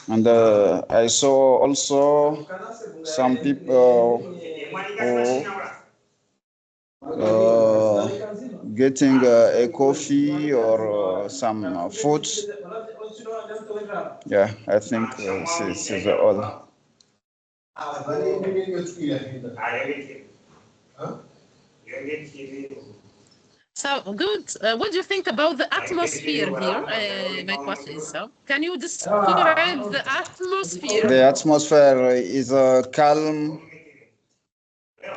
and I saw also some people who getting a coffee or some food. Yeah, I think this is all. So good. What do you think about the atmosphere here? My question is, so can you describe the atmosphere? The atmosphere is calm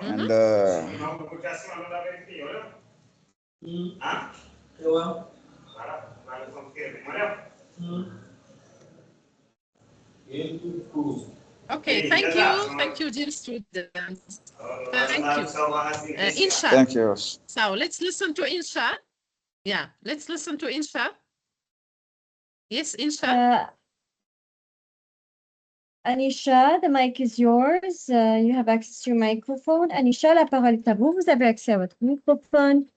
and okay, thank you, dear students. Thank you. Insha. thank you. So let's listen to Insha. Yeah, let's listen to Insha. Yes, Insha. Anisha, the mic is yours. You have access to your microphone. Anisha, la parole est à vous. Vous avez accès à votre microphone.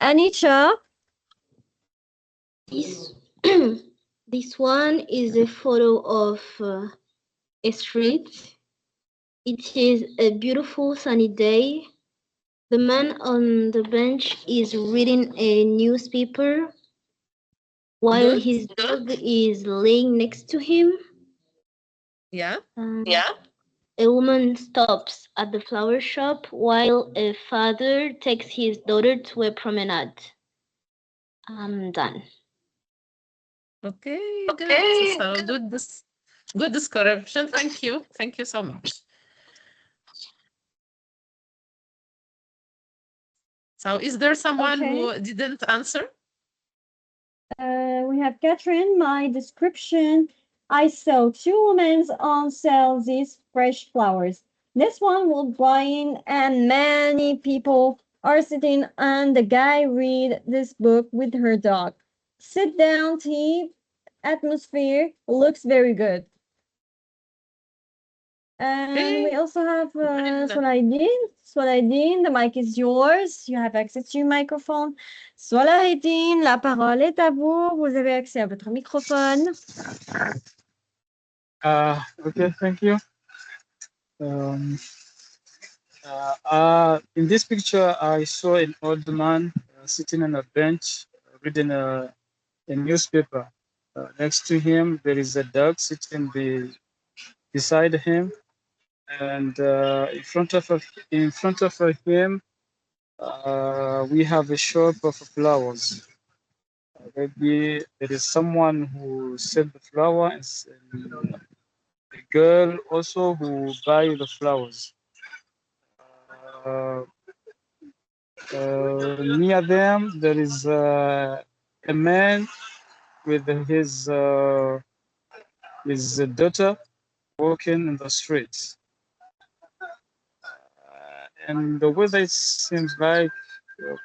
Anisha? This one is a photo of a street. It is a beautiful sunny day. The man on the bench is reading a newspaper while his dog is laying next to him. Yeah. A woman stops at the flower shop while a father takes his daughter to a promenade. I'm done. Okay. Good. So good description. Thank you. Thank you so much. So is there someone who didn't answer? We have Catherine. My description. I saw two women on sale these fresh flowers. This one was buying and many people are sitting and the guy read this book with her dog. Sit down tea atmosphere looks very good. And we also have Swalaideen, the mic is yours. You have access to your microphone. Swalaideen, la parole est à vous. Vous avez accès à votre microphone. Okay, thank you. In this picture, I saw an old man sitting on a bench reading a newspaper. Next to him, there is a dog sitting beside him, and in front of him, we have a shop of flowers. Maybe there is someone who sells the flowers, and a girl also who buy the flowers. Near them, there is a man with his daughter walking in the streets. And the weather seems like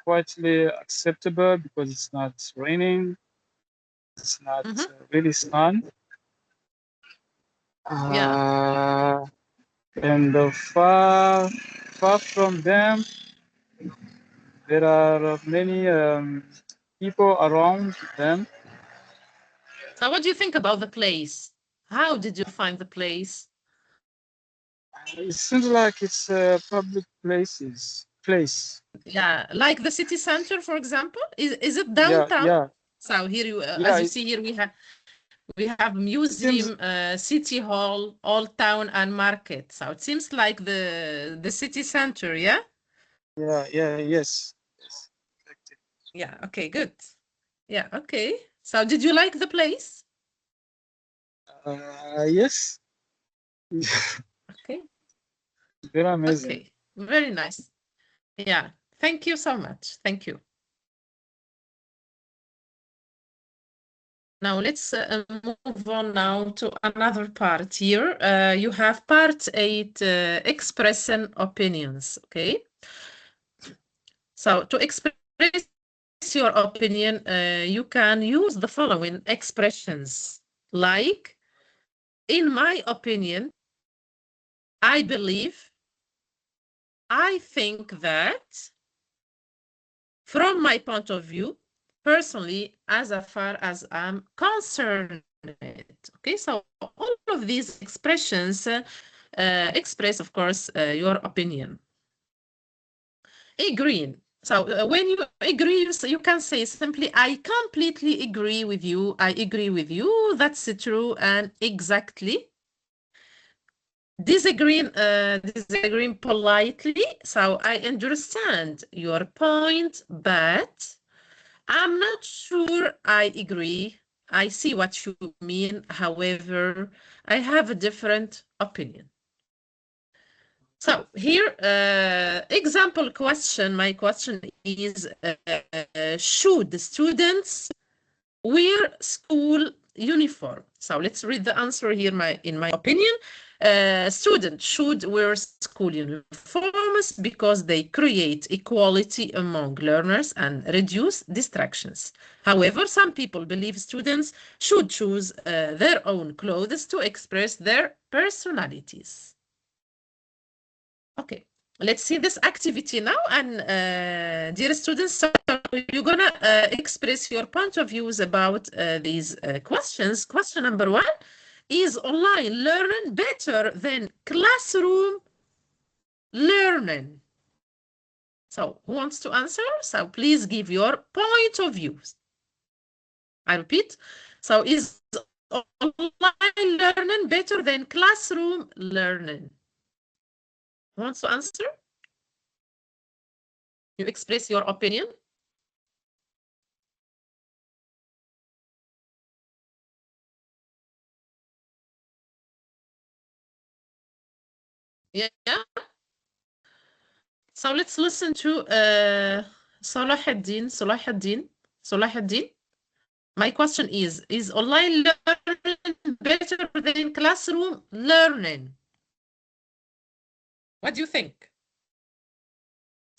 quietly acceptable because it's not raining, it's not really sun. And far from them, there are many people around them. So what do you think about the place? How did you find the place? It seems like it's a public place. Yeah, like the city center, for example. Is it downtown? Yeah. So here you, as you see here, we have museum, city hall, old town, and market. So it seems like the city center, yeah. Yes. Yeah. Okay. Good. Yeah. Okay. So did you like the place? Yes. Okay. Very amazing. Okay. Very nice. Yeah. Thank you so much. Thank you. Now let's move on now to another part here. You have part 8, expressing opinions, okay? So to express your opinion, you can use the following expressions, like, in my opinion, I believe, I think that, from my point of view, personally, as far as I'm concerned. Okay, so all of these expressions express, of course, your opinion. Agreeing. So when you agree, you can say simply, I completely agree with you. I agree with you. That's true and exactly. Disagreeing politely. So I understand your point, but I'm not sure I agree. I see what you mean. However, I have a different opinion. So here, example question, my question is, should the students wear school uniform? So let's read the answer here. In my opinion, students should wear school uniforms because they create equality among learners and reduce distractions. However, some people believe students should choose their own clothes to express their personalities. Okay, let's see this activity now. And dear students, so you're gonna express your point of views about these questions. Question number 1, is online learning better than classroom learning? So who wants to answer? So please give your point of views. I repeat, so is online learning better than classroom learning? Who wants to answer? You express your opinion. Yeah. So let's listen to Salahuddin. My question is online learning better than classroom learning? What do you think?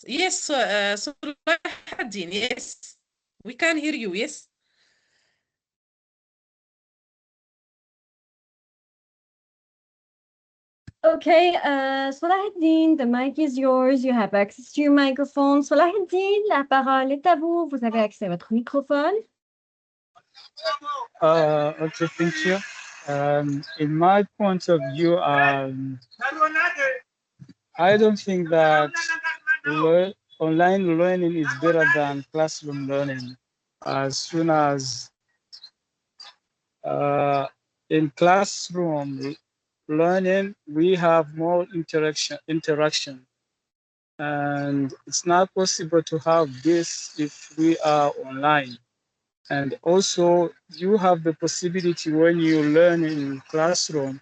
Yes, Salahuddin, yes. We can hear you, yes. Okay, Salahuddin, the mic is yours. You have access to your microphone. Salahuddin, la parole est à vous. Vous avez accès à votre microphone. Okay, thank you. In my point of view, I don't think that online learning is better than classroom learning. As soon as in classroom learning, we have more interaction, and it's not possible to have this if we are online. And also, you have the possibility when you learn in classroom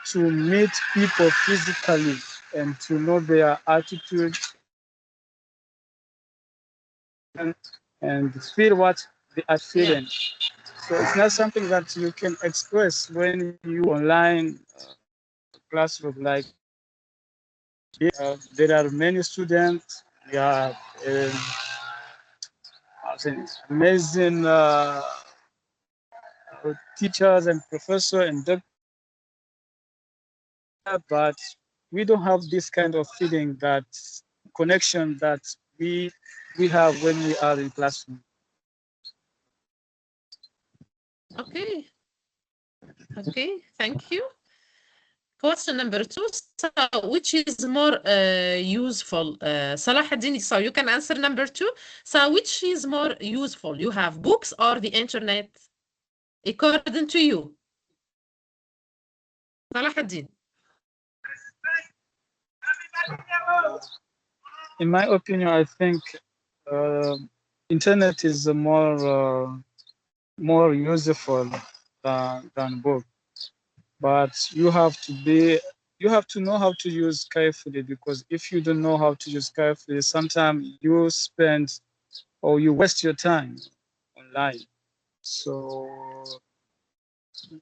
to meet people physically and to know their attitude and feel what they are feeling. So it's not something that you can express when you online classroom. Like there are many students, we have amazing teachers and professors and doctors, but we don't have this kind of feeling, that connection that we have when we are in classroom. Okay. Okay, thank you. Question number 2, so which is more useful? Salahuddin, so you can answer number 2. So which is more useful? You have books or the internet? According to you. Salahuddin. In my opinion, I think internet is more useful than book. But you have to know how to use carefully, because if you don't know how to use carefully, sometimes you spend or you waste your time online. So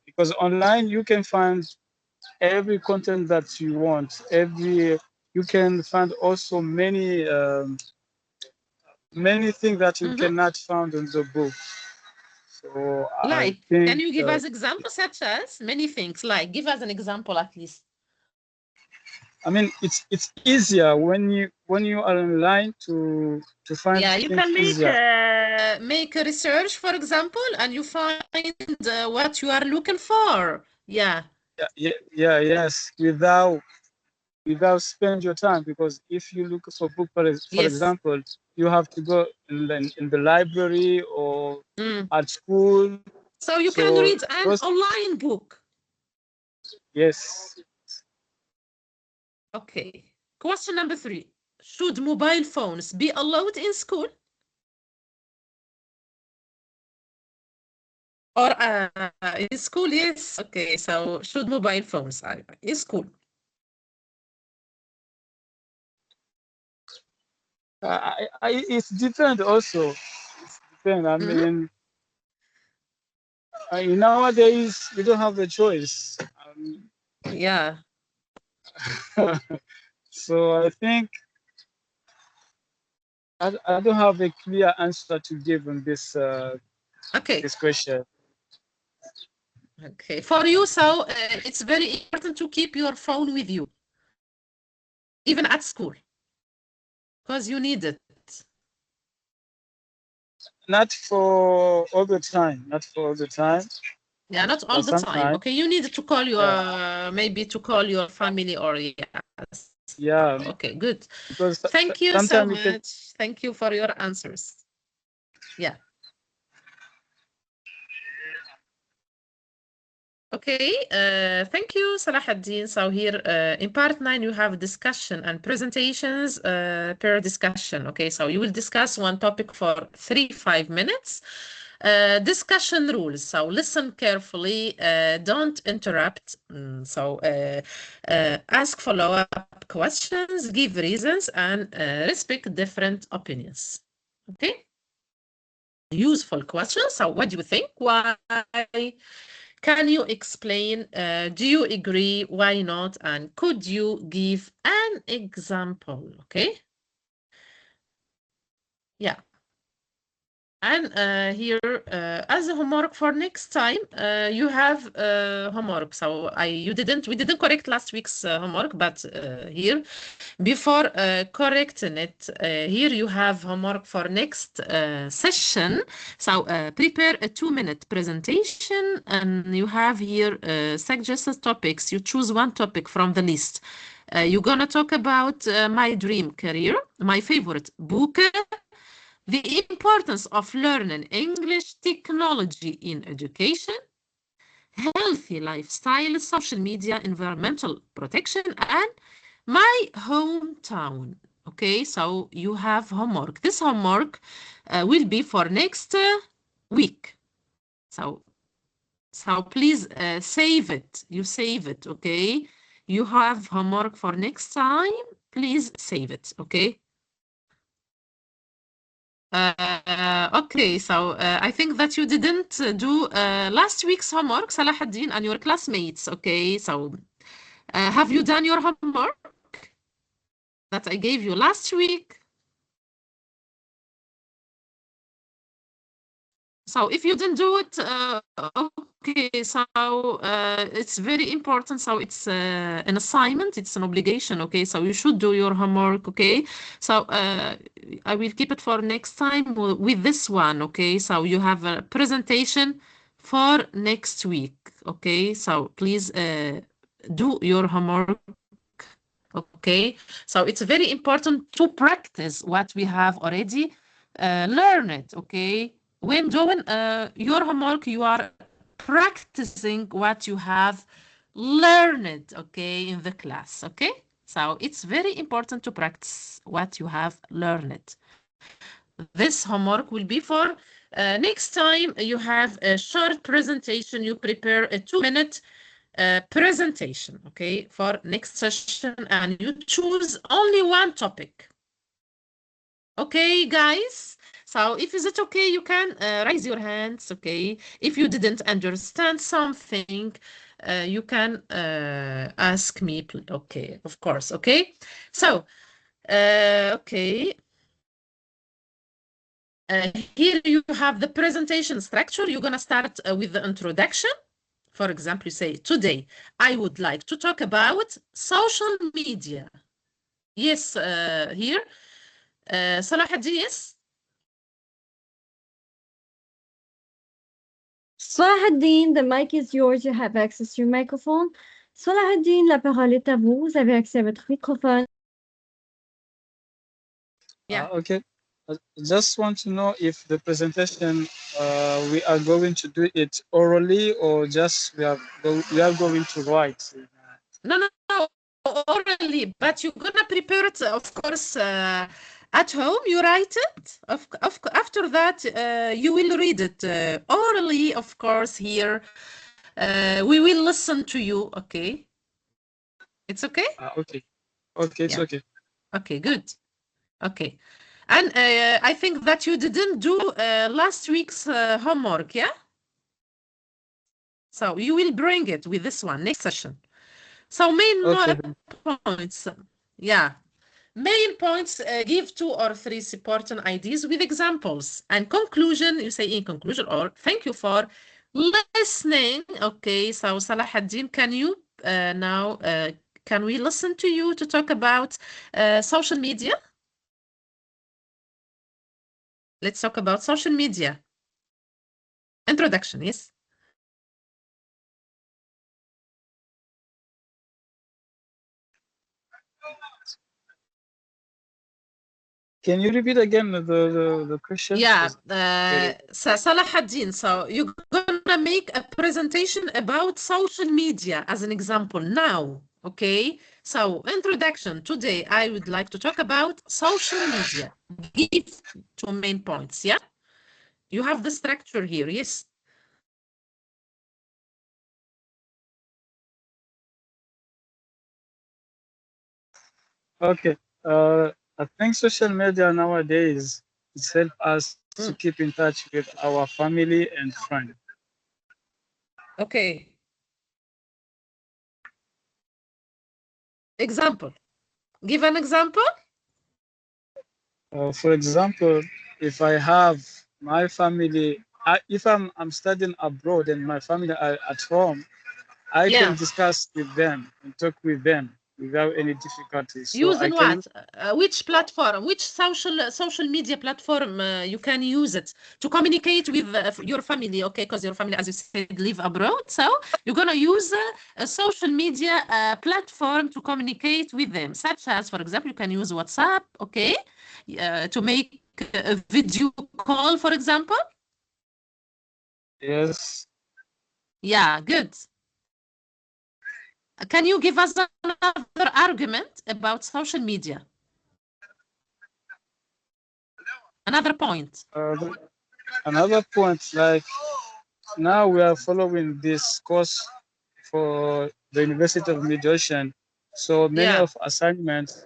because online you can find every content that you want. You can find also many things that you cannot find in the book. So I Like, think, can you give us examples such as many things? Like, give us an example at least. I mean, it's easier when you are online to find You things can easier. make a research, for example, and you find what you are looking for. Yes, without spending your time, because if you look for book, for example, you have to go in the library or at school. So you can read an online book. Yes. Okay. Question number 3. Should mobile phones be allowed in school? Or in school, yes. Okay, so should mobile phones in school? It's different also. It's different. I mean, nowadays we don't have a choice. Yeah. So I think I don't have a clear answer to give on this this question. Okay, for you, so it's very important to keep your phone with you, even at school, because you need it. Not for all the time. Not for all the time. Yeah, not all the time. Okay, you need to call your maybe to call your family or yes. Yeah. Okay, good. Because thank you so much. Thank you for your answers. Yeah. Okay, thank you, Salah ad-Din. So here in part 9, you have discussion and presentations per discussion. Okay, so you will discuss one topic for 3-5 minutes. Discussion rules. So listen carefully, don't interrupt. So ask follow-up questions, give reasons, and respect different opinions. Okay? Useful questions. So what do you think? Why? Can you explain? Do you agree? Why not? And could you give an example? Okay. Yeah. And here, as a homework for next time, you have homework. So we didn't correct last week's homework, but here, before correcting it, here you have homework for next session. So prepare a 2-minute presentation, and you have here suggested topics. You choose one topic from the list. You're gonna talk about my dream career, my favorite book, the importance of learning English technology in education, healthy lifestyle, social media, environmental protection, and my hometown. Okay, so you have homework. This homework will be for next week. So please save it. You save it, okay? You have homework for next time. Please save it, okay? Okay, so I think that you didn't do last week's homework, Salah ad-Din, and your classmates. Okay, so have you done your homework that I gave you last week? So if you didn't do it, okay, so it's very important. So it's an assignment, it's an obligation, okay? So you should do your homework, okay? So I will keep it for next time with this one, okay? So you have a presentation for next week, okay? So please do your homework, okay? So it's very important to practice what we have already learned, okay? When doing your homework, you are practicing what you have learned, okay, in the class, okay? So it's very important to practice what you have learned. This homework will be for next time you have a short presentation, you prepare a 2-minute presentation, okay, for next session, and you choose only one topic. Okay, guys? So if is it okay, you can raise your hands, okay? If you didn't understand something, you can ask me, okay, of course, okay? So, okay. Here you have the presentation structure. You're gonna start with the introduction. For example, you say, today, I would like to talk about social media. Yes, here. Salah Hadji, yes? Salahuddin, the mic is yours. You have access to your microphone. Salahuddin, la parole est à vous. Vous avez accès à votre microphone. Yeah. Okay. I just want to know if the presentation we are going to do it orally or just we are going to write. No, orally, but you're gonna prepare it, of course, at home. You write it. After that, you will read it orally, of course. Here, we will listen to you. Okay, it's okay. Okay. Okay, it's Yeah. okay. Okay, good. Okay, and I think that you didn't do last week's homework, yeah? So you will bring it with this one next session. So main Okay. points, yeah. Main points, give 2 or 3 supporting ideas with examples. And conclusion, you say in conclusion or thank you for listening. Okay, so Salah ad-Din, can you now, can we listen to you to talk about social media? Let's talk about social media. Introduction, yes? Can you repeat again the question? Yeah, Salah ad-Din, so you're gonna make a presentation about social media as an example now, okay? So introduction, today I would like to talk about social media. Give 2 main points, yeah? You have the structure here, yes? Okay. I think social media nowadays it's help us to keep in touch with our family and friends. Okay. Example. Give an example. For example, if I have my family, if I'm studying abroad and my family are at home, I Yeah. can discuss with them and talk with them without any difficulties. So Using I can what? Which platform? Which social media platform you can use it to communicate with your family? Okay, because your family, as you said, live abroad. So you're gonna use a social media platform to communicate with them, such as, for example, you can use WhatsApp. Okay, to make a video call, for example. Yes. Yeah, good. Can you give us another argument about social media? Another point. Another point, like now we are following this course for the University of Midocean. So many Yeah. of assignments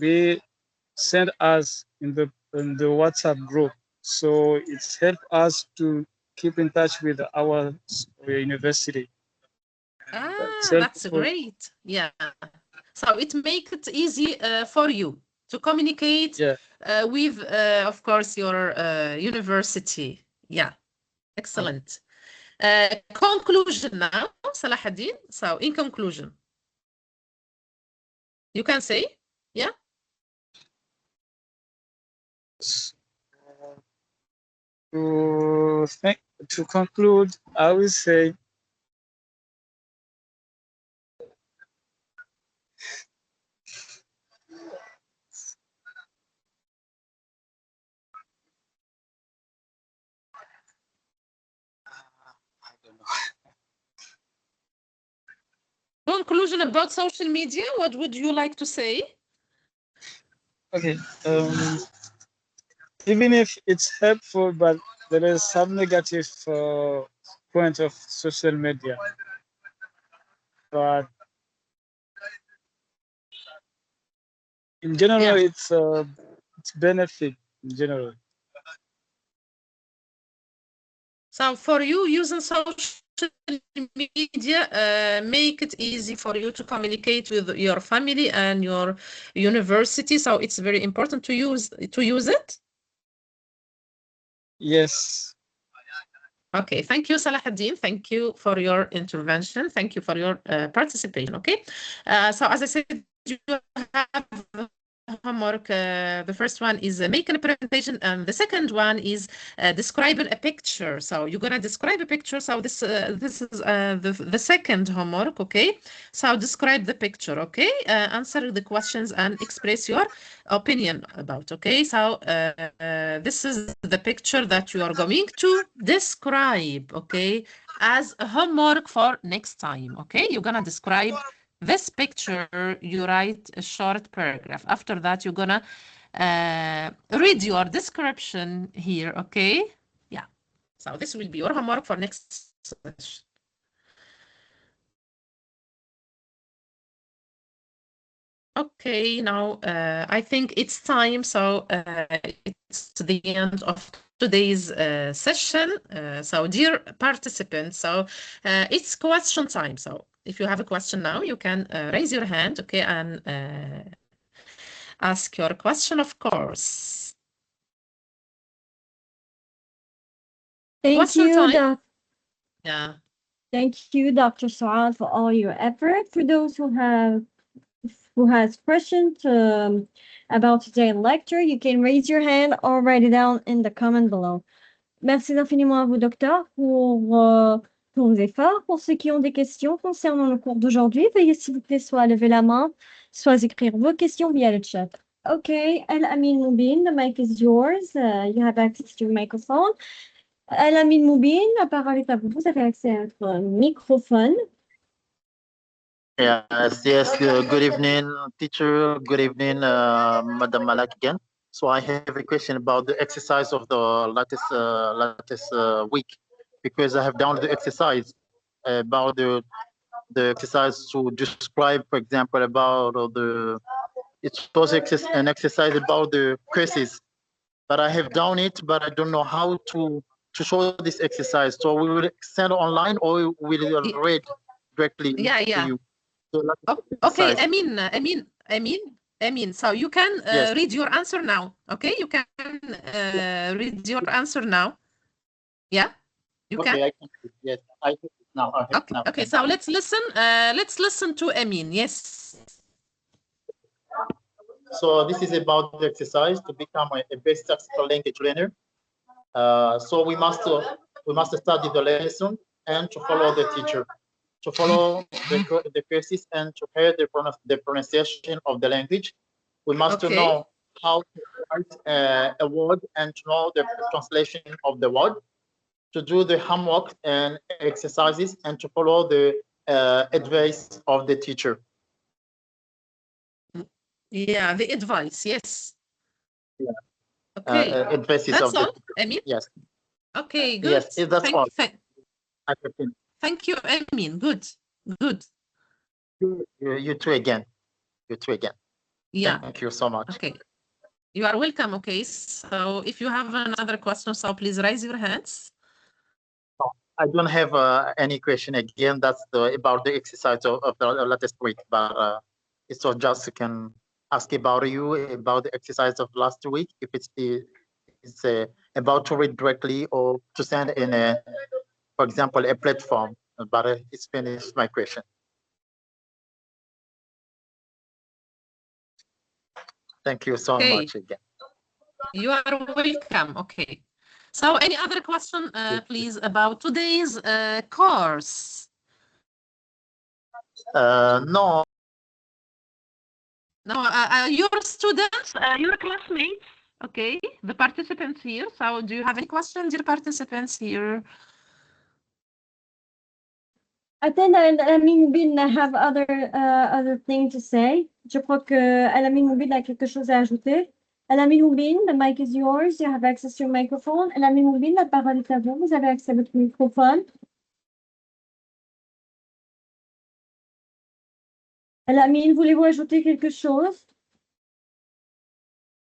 we send us in the WhatsApp group. So it's helped us to keep in touch with our university. That's great. Yeah. So it makes it easy for you to communicate with, of course, your university. Yeah. Excellent. Conclusion now, Salah ad-Din. So in conclusion, you can say, yeah? To conclude, I will say Conclusion about social media, what would you like to say? Okay. Even if it's helpful, but there is some negative point of social media. But in general, it's benefit in general. So for you, using social media, make it easy for you to communicate with your family and your university. So it's very important to use it. Yes. Okay, thank you, Salahuddin. Thank you for your intervention. Thank you for your participation. Okay, so as I said, you have homework. The first one is making a presentation, and the second one is describing a picture. So you're gonna describe a picture. So this is the second homework. Okay, so describe the picture. Okay, answer the questions and express your opinion about. Okay, so this is the picture that you are going to describe. Okay, as a homework for next time. Okay, you're gonna describe this picture. You write a short paragraph. After that, you're gonna read your description here. Okay, yeah, so this will be your homework for next session. Okay, now I think it's time. So it's the end of today's session. So dear participants, so it's question time. So if you have a question now, you can raise your hand, okay, and ask your question, of course. Thank Question you, time. Yeah. Thank you, Dr. Saad, for all your effort. For those who has questions about today's lecture, you can raise your hand or write it down in the comment below. Merci infiniment à vous, docteur, pour vos efforts. Pour ceux qui ont des questions concernant le cours d'aujourd'hui, veuillez s'il vous plaît soit lever la main, soit écrire vos questions via le chat. Okay, Al-Amin Moubin, the mic is yours. You have access to your microphone. Al-Amin Moubin, la parole est à vous. Vous avez accès à votre microphone. Yes, good evening, teacher. Good evening, Madam Malak again. So I have a question about the exercise of the latest week, because I have done the exercise about the exercise to describe, for example, about it was an exercise about the curses, but I have done it, but I don't know how to show this exercise. So we will send online, or we will read directly to you. So okay, Amin. So you can yes. read your answer now. Okay, you can read your answer now. Yeah, you okay, can. I can. Yes, I can now. Okay, now. okay. So let's listen. Let's listen to Amin. Yes. So this is about the exercise to become a best successful language learner. So we must study the lesson and to follow the teacher, to follow the courses and to hear the pronunciation of the language. We must know how to write a word and to know the translation of the word, to do the homework and exercises, and to follow the advice of the teacher. Yeah, the advice. Yes. Yeah. Okay. Advices that's of all. The, Amin. yes. Okay. Good. Yes, that's all. Thank you, Amin. Good. You too again. Yeah. Thank you so much. Okay. You are welcome. Okay. So if you have another question, so please raise your hands. I don't have any question again. That's about the exercise of the latest week, but it's so just can ask about you about the exercise of last week, if it's about to read directly or to send in for example, a platform. But it's finished my question. Thank you so much again. You are welcome. Okay. So any other question, please, about today's course? No. No, your students, your classmates, okay, the participants here. So do you have any questions, dear participants here? I think Al-Amin Moubin have other thing to say. Je crois que Al-Amin Moubin a quelque chose à ajouter. Al-Amin Moubin, the mic is yours. You have access to your microphone. Al-Amin Moubin, la parole est à vous. Vous avez accès à votre microphone. Al-Amin, voulez-vous ajouter quelque chose?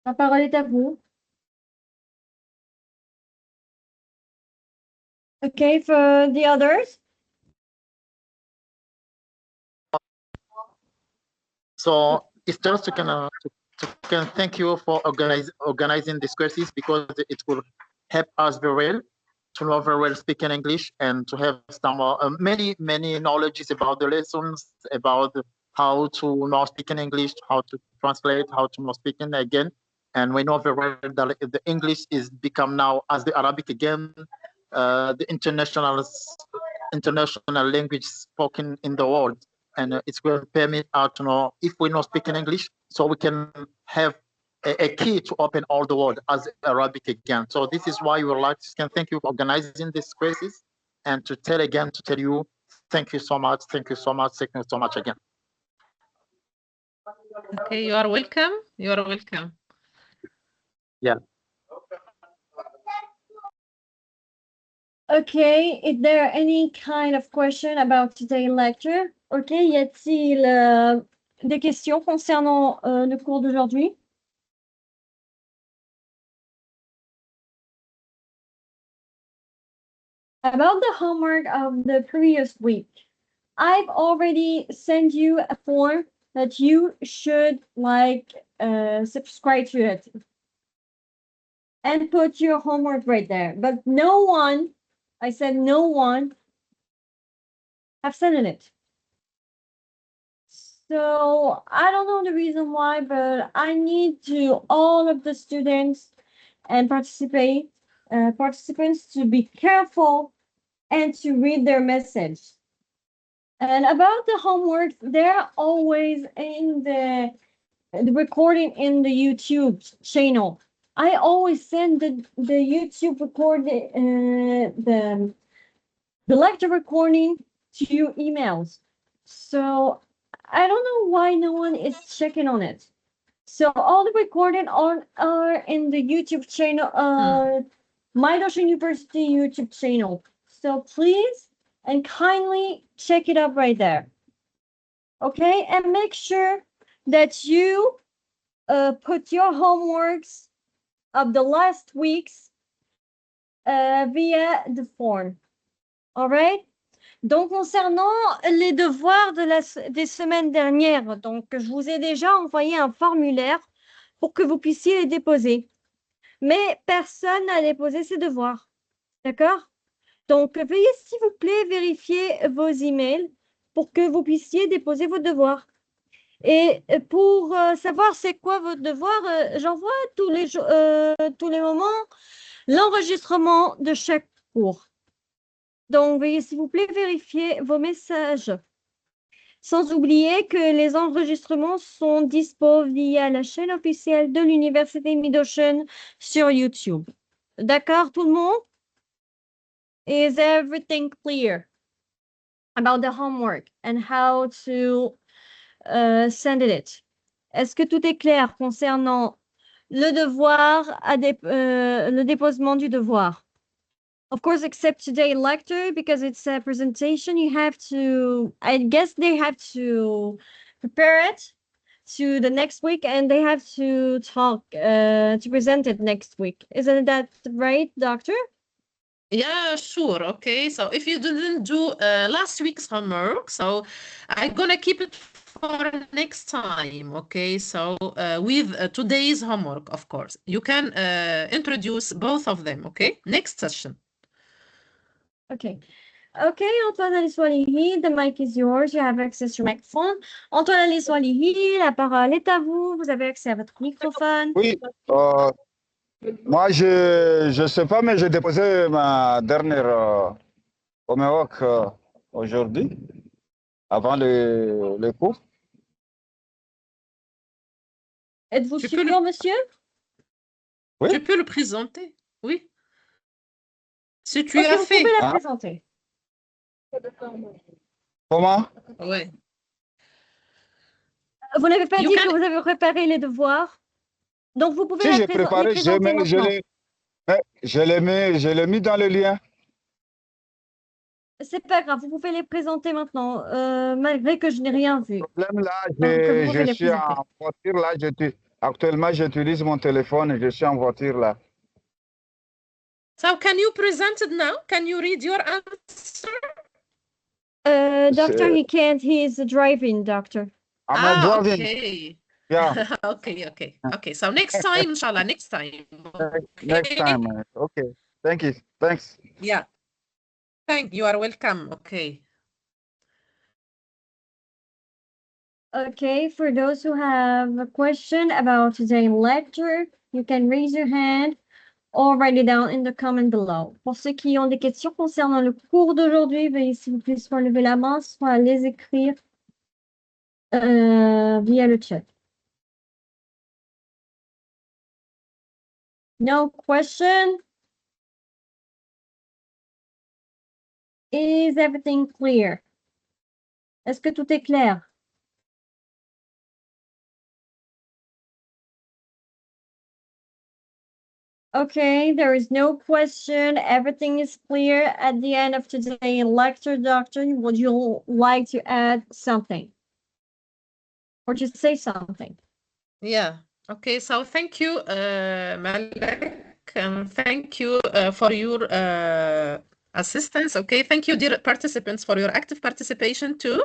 La parole est à vous. Okay, for the others? So it's just to thank you for organizing these courses because it will help us very well to know very well speaking English and to have some many knowledges about the lessons, about how to know speaking English, how to translate, how to know speaking again. And we know very well that the English is become now as the Arabic again, the international language spoken in the world. And it's going to permit us to know if we know speaking English, so we can have a key to open all the world as Arabic again. So this is why we would like to thank you for organizing these courses and to tell you, thank you so much, thank you so much, thank you so much again. Okay, you are welcome. You are welcome. Yeah. Okay, is there any kind of question about today's lecture? Ok, y a-t-il des questions concernant le cours d'aujourd'hui? About the homework of the previous week, I've already sent you a form that you should subscribe to it and put your homework right there. But no one, I said no one, have sent it. So I don't know the reason why, but I need to all of the students and participants to be careful and to read their message. And about the homework, they're always in the recording in the YouTube channel. I always send the YouTube recording, the lecture recording to your emails. So I don't know why no one is checking on it. So all the recording are in the YouTube channel, Midocean University YouTube channel. So please and kindly check it out right there. Okay, and make sure that you put your homeworks of the last weeks via the form. All right? Donc, concernant les devoirs des semaines dernières, donc je vous ai déjà envoyé un formulaire pour que vous puissiez les déposer. Mais personne n'a déposé ses devoirs. D'accord? Donc, veuillez, s'il vous plaît, vérifier vos emails pour que vous puissiez déposer vos devoirs. Et pour savoir c'est quoi votre devoir, j'envoie tous les moments l'enregistrement de chaque cours. Donc, veuillez s'il vous plaît vérifier vos messages. Sans oublier que les enregistrements sont dispo via la chaîne officielle de l'Université Midocean sur YouTube. D'accord, tout le monde? Is everything clear about the homework and how to send it? Est-ce que tout est clair concernant le devoir, le déposement du devoir? Of course, except today's lecture, because it's a presentation, you have to, I guess they have to prepare it to the next week and they have to talk, to present it next week. Isn't that right, doctor? Yeah, sure. Okay. So if you didn't do last week's homework, so I'm gonna keep it for next time. Okay. So with today's homework, of course, you can introduce both of them. Okay. Next session. Okay. Okay, Antoine Aliswalihi, the mic is yours. You have access to your microphone. Antoine Aliswalihi, la parole est à vous. Vous avez accès à votre microphone. Oui, moi, je ne sais pas, mais j'ai déposé ma dernière homework aujourd'hui, avant le cours. Êtes-vous sûr, monsieur? Oui. Tu peux le présenter, oui. Si tu Ok, as vous fait. pouvez la présenter. Comment? Ouais. Vous n'avez pas dit que vous avez préparé les devoirs. Donc, vous pouvez Si, les présenter maintenant. Je l'ai mis dans le lien. C'est pas grave, vous pouvez les présenter maintenant, malgré que je n'ai rien vu. Le problème là, Donc, je suis en voiture là. Actuellement, j'utilise mon téléphone et je suis en voiture là. So can you present it now? Can you read your answer? Doctor, he can't. He is driving, doctor. I'm not driving. Okay. Yeah, Okay. So next time, inshallah, next time. next Okay? time. Okay. Thank you. Thanks. Yeah. You are welcome. Okay. Okay, for those who have a question about today's lecture, you can raise your hand or write it down in the comment below. Pour ceux qui ont des questions concernant le cours d'aujourd'hui, veuillez s'il vous plaît soit lever la main, soit les écrire via le chat. No question? Is everything clear? Est-ce que tout est clair? Okay, there is no question. Everything is clear. At the end of today's lecture, doctor, would you like to add something? Or just say something? Yeah. Okay. So thank you, Malek, and thank you for your assistance. Okay. Thank you, dear participants, for your active participation too.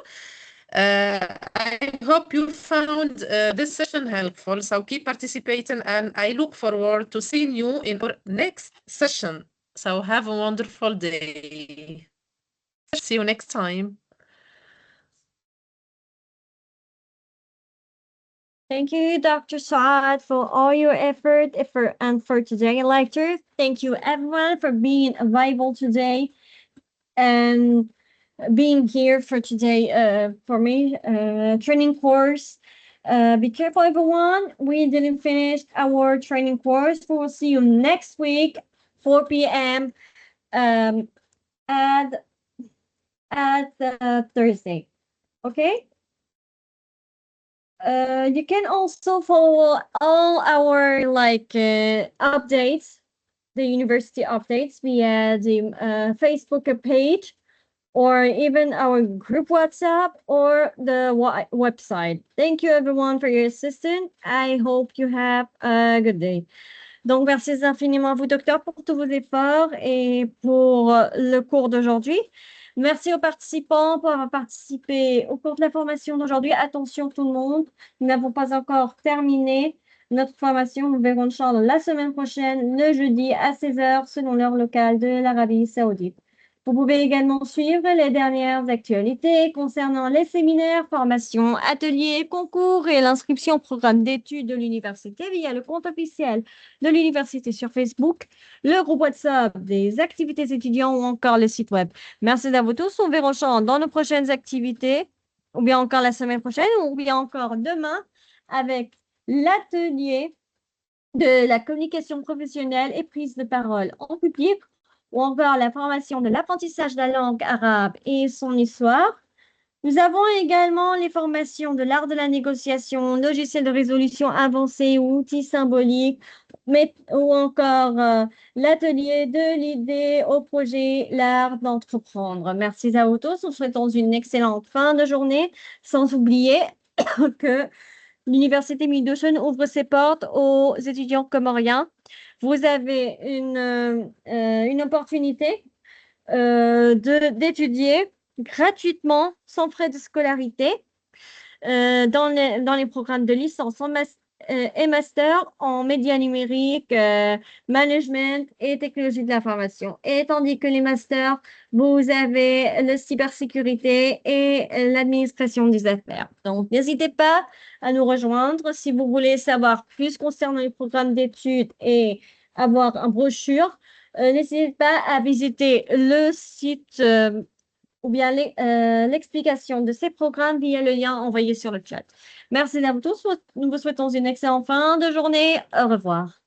I hope you found this session helpful. So keep participating, and I look forward to seeing you in our next session. So have a wonderful day. See you next time. Thank you, Dr. Saad, for all your effort and for today's lecture. Thank you, everyone, for being available today and being here for today for me training course. Be careful, everyone. We didn't finish our training course. We will see you next week, 4 p.m. At Thursday. Okay. You can also follow all our updates, the university updates via the Facebook page, or even our group WhatsApp or the website. Thank you everyone for your assistance. I hope you have a good day. Donc, merci infiniment à vous, docteur, pour tous vos efforts et pour le cours d'aujourd'hui. Merci aux participants pour avoir participé au cours de la formation d'aujourd'hui. Attention tout le monde, nous n'avons pas encore terminé notre formation. Nous verrons Inch'Allah la semaine prochaine, le jeudi à 16h, selon l'heure locale de l'Arabie Saoudite. Vous pouvez également suivre les dernières actualités concernant les séminaires, formations, ateliers, concours et l'inscription au programme d'études de l'université via le compte officiel de l'université sur Facebook, le groupe WhatsApp des activités étudiants ou encore le site web. Merci à vous tous. On verra dans nos prochaines activités, ou bien encore la semaine prochaine, ou bien encore demain avec l'atelier de la communication professionnelle et prise de parole en public, ou encore la formation de l'apprentissage de la langue arabe et son histoire. Nous avons également les formations de l'art de la négociation, logiciel de résolution avancé ou outils symboliques, ou encore l'atelier de l'idée au projet, l'art d'entreprendre. Merci à vous tous. Nous souhaitons une excellente fin de journée, sans oublier que l'Université Midocean ouvre ses portes aux étudiants comoriens. Vous avez une opportunité d'étudier gratuitement, sans frais de scolarité, dans les programmes de licence et master en médias numériques, management et technologie de l'information. Et tandis que les masters, vous avez la cybersécurité et l'administration des affaires. Donc, n'hésitez pas à nous rejoindre si vous voulez savoir plus concernant les programmes d'études et avoir un brochure. N'hésitez pas à visiter le site ou bien l'explication de ces programmes via le lien envoyé sur le chat. Merci à vous tous. Nous vous souhaitons une excellente fin de journée. Au revoir.